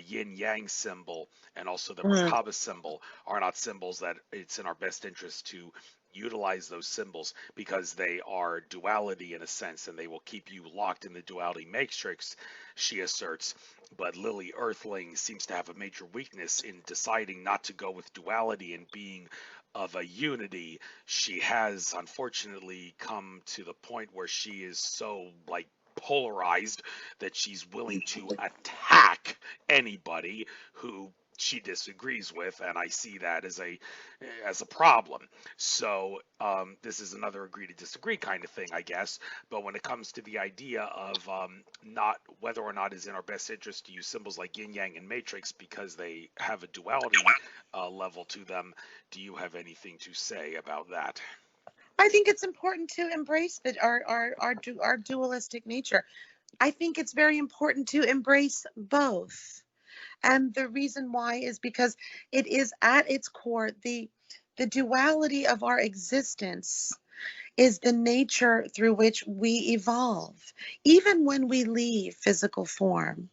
S1: yin yang symbol and also the
S2: Mm.
S1: Merkaba symbol are not symbols that it's in our best interest to utilize those symbols, because they are duality in a sense, and they will keep you locked in the duality matrix, she asserts. But Lily Earthling seems to have a major weakness in deciding not to go with duality and being of a unity. She has unfortunately come to the point where she is so like polarized that she's willing to attack anybody who she disagrees with, and I see that as a problem. So this is another agree to disagree kind of thing, I guess. But when it comes to the idea of not whether or not it's in our best interest to use symbols like yin yang and matrix because they have a duality level to them, do you have anything to say about that?
S2: I think it's important to embrace that our dualistic nature. I think it's very important to embrace both. And the reason why is because it is at its core the duality of our existence is the nature through which we evolve. Even when we leave physical form,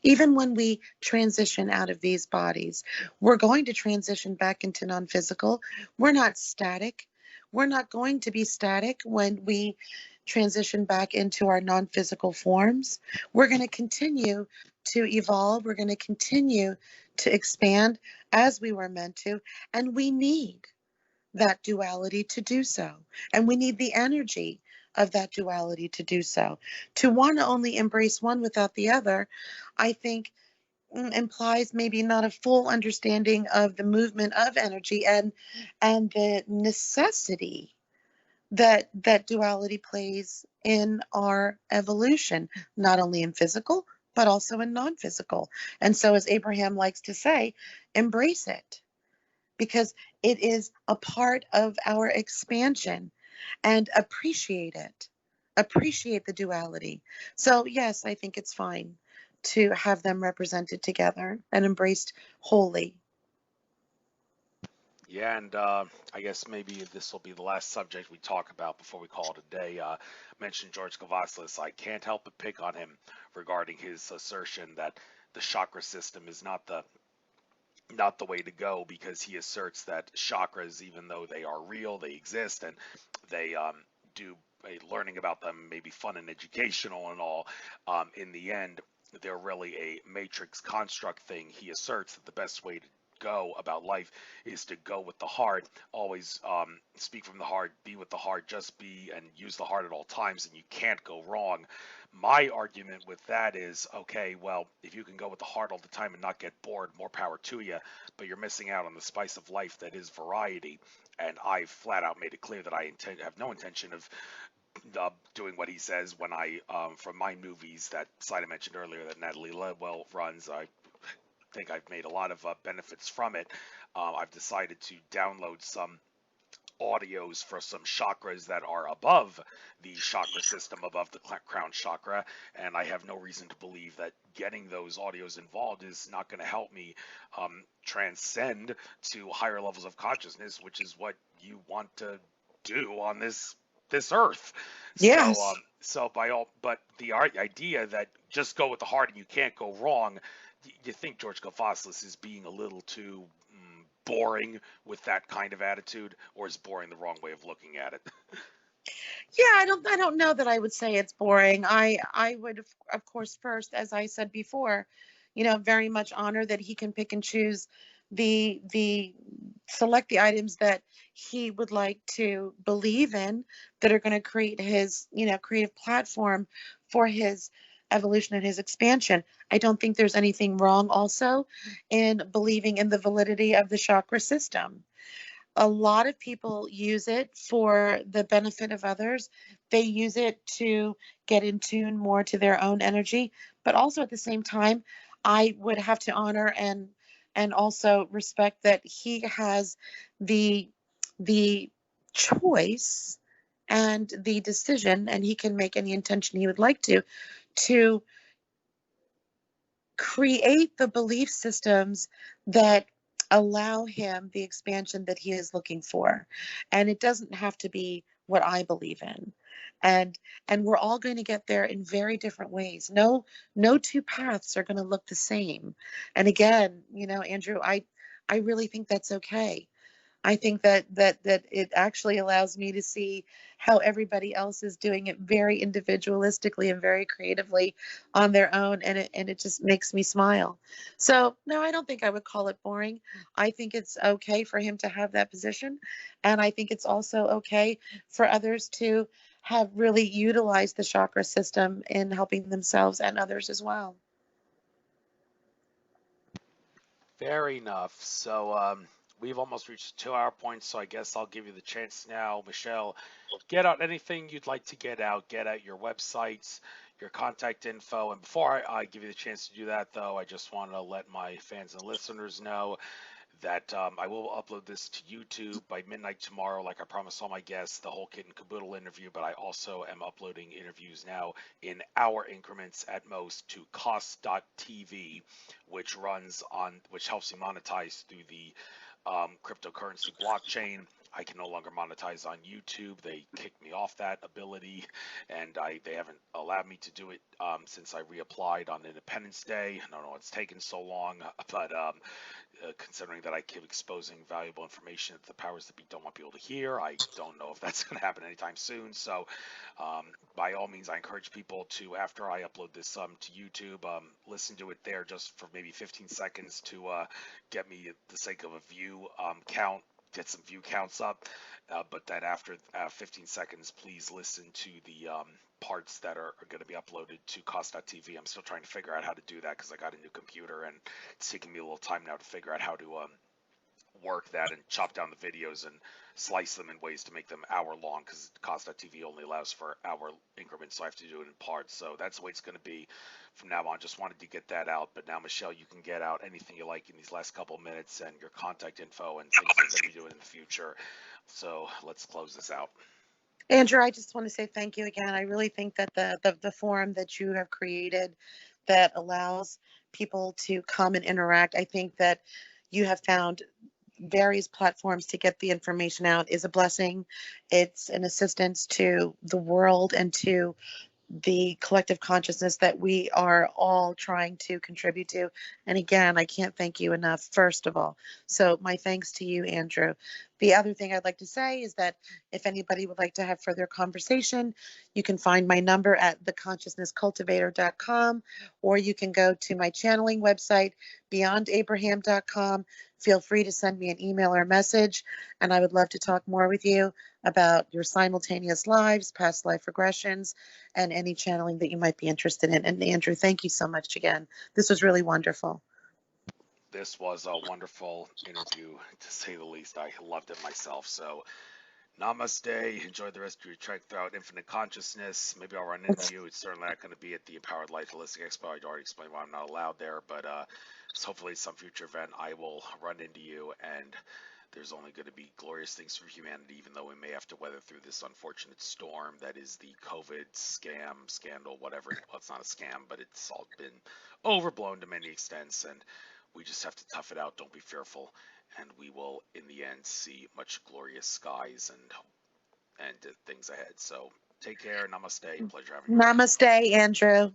S2: even when we transition out of these bodies, we're going to transition back into non-physical. We're not static. We're not going to be static when we transition back into our non-physical forms. We're going to continue to evolve. We're going to continue to expand as we were meant to, and we need that duality to do so. And we need the energy of that duality to do so. To want to only embrace one without the other, I think implies maybe not a full understanding of the movement of energy and the necessity that duality plays in our evolution, not only in physical, but also in non-physical. And so, as Abraham likes to say, embrace it, because it is a part of our expansion, and appreciate it. Appreciate the duality. So, yes, I think it's fine to have them represented together and embraced wholly.
S1: Yeah, and I guess maybe this will be the last subject we talk about before we call it a day. Mentioned George Kavaslis. I can't help but pick on him regarding his assertion that the chakra system is not the way to go, because he asserts that chakras, even though they are real, they exist, and they do learning about them may be fun and educational and all. In the end, they're really a matrix construct thing. He asserts that the best way to go about life is to go with the heart, always speak from the heart, be with the heart, just be and use the heart at all times, and you can't go wrong. My argument with that is, okay, well, if you can go with the heart all the time and not get bored, more power to you, but you're missing out on the spice of life that is variety. And I've flat out made it clear that I have no intention of doing what he says when from my movies that Sida mentioned earlier that Natalie Ledwell runs. I think I've made a lot of benefits from it. I've decided to download some audios for some chakras that are above the chakra system, above the crown chakra, and I have no reason to believe that getting those audios involved is not going to help me transcend to higher levels of consciousness, which is what you want to do on this earth. So
S2: Yes.
S1: but the idea that just go with the heart and you can't go wrong, you think George Kafoslis is being a little too boring with that kind of attitude, or is boring the wrong way of looking at it?
S2: Yeah, I don't know that I would say it's boring. I would of course first, as I said before, very much honor that he can pick and choose the select the items that he would like to believe in, that are going to create his, creative platform for his evolution and his expansion. I don't think there's anything wrong also in believing in the validity of the chakra system. A lot of people use it for the benefit of others. They use it to get in tune more to their own energy, but also at the same time, I would have to honor and also respect that he has the the choice and the decision, and he can make any intention he would like to create the belief systems that allow him the expansion that he is looking for. And it doesn't have to be what I believe in. And and we're all going to get there in very different ways. No two paths are going to look the same. And again, Andrew, I really think that's okay. I think that it actually allows me to see how everybody else is doing it very individualistically and very creatively on their own, and it just makes me smile. So no, I don't think I would call it boring. I think it's okay for him to have that position, and I think it's also okay for others to have really utilized the chakra system in helping themselves and others as well.
S1: Fair enough. So we've almost reached the 2 hour point, so I guess I'll give you the chance now, Michelle. Get out anything you'd like to get out. Get out your websites, your contact info. And before I give you the chance to do that, though, I just want to let my fans and listeners know that I will upload this to YouTube by midnight tomorrow, like I promised all my guests, the whole kit and caboodle interview. But I also am uploading interviews now in hour increments at most to cost.tv, which helps you monetize through the cryptocurrency blockchain. I can no longer monetize on YouTube. They kicked me off that ability, and they haven't allowed me to do it since I reapplied on Independence Day. I don't know what's taken so long, but considering that I keep exposing valuable information that the powers that be don't want people to hear, I don't know if that's going to happen anytime soon. So, by all means, I encourage people to, after I upload this to YouTube, listen to it there just for maybe 15 seconds to get me the sake of a view count, get some view counts up. But that after 15 seconds, please listen to the parts that are going to be uploaded to cost.tv. I'm still trying to figure out how to do that because I got a new computer and it's taking me a little time now to figure out how to work that and chop down the videos and slice them in ways to make them hour long, because Cost.tv only allows for hour increments, so I have to do it in parts. So that's the way it's going to be from now on. Just wanted to get that out. But now, Michelle, you can get out anything you like in these last couple of minutes and your contact info and things you're going to be doing in the future. So let's close this out.
S2: Andrew, I just want to say thank you again. I really think that the forum that you have created that allows people to come and interact, I think that you have found various platforms to get the information out is a blessing. It's an assistance to the world and to the collective consciousness that we are all trying to contribute to. And again, I can't thank you enough, first of all. So my thanks to you, Andrew. The other thing I'd like to say is that if anybody would like to have further conversation, you can find my number at theconsciousnesscultivator.com, or you can go to my channeling website, beyondabraham.com. Feel free to send me an email or message, and I would love to talk more with you about your simultaneous lives, past life regressions, and any channeling that you might be interested in. And Andrew, thank you so much again. This was really wonderful.
S1: This was a wonderful interview, to say the least. I loved it myself. So, namaste. Enjoy the rest of your trek throughout infinite consciousness. Maybe I'll run into you. It's certainly not going to be at the Empowered Life Holistic Expo. I already explained why I'm not allowed there, but hopefully, some future event, I will run into you, and there's only going to be glorious things for humanity, even though we may have to weather through this unfortunate storm that is the COVID scandal, whatever. Well, it's not a scam, but it's all been overblown to many extents, and we just have to tough it out. Don't be fearful, and we will, in the end, see much glorious skies and things ahead. So take care. Namaste. Pleasure having you.
S2: Namaste, Andrew.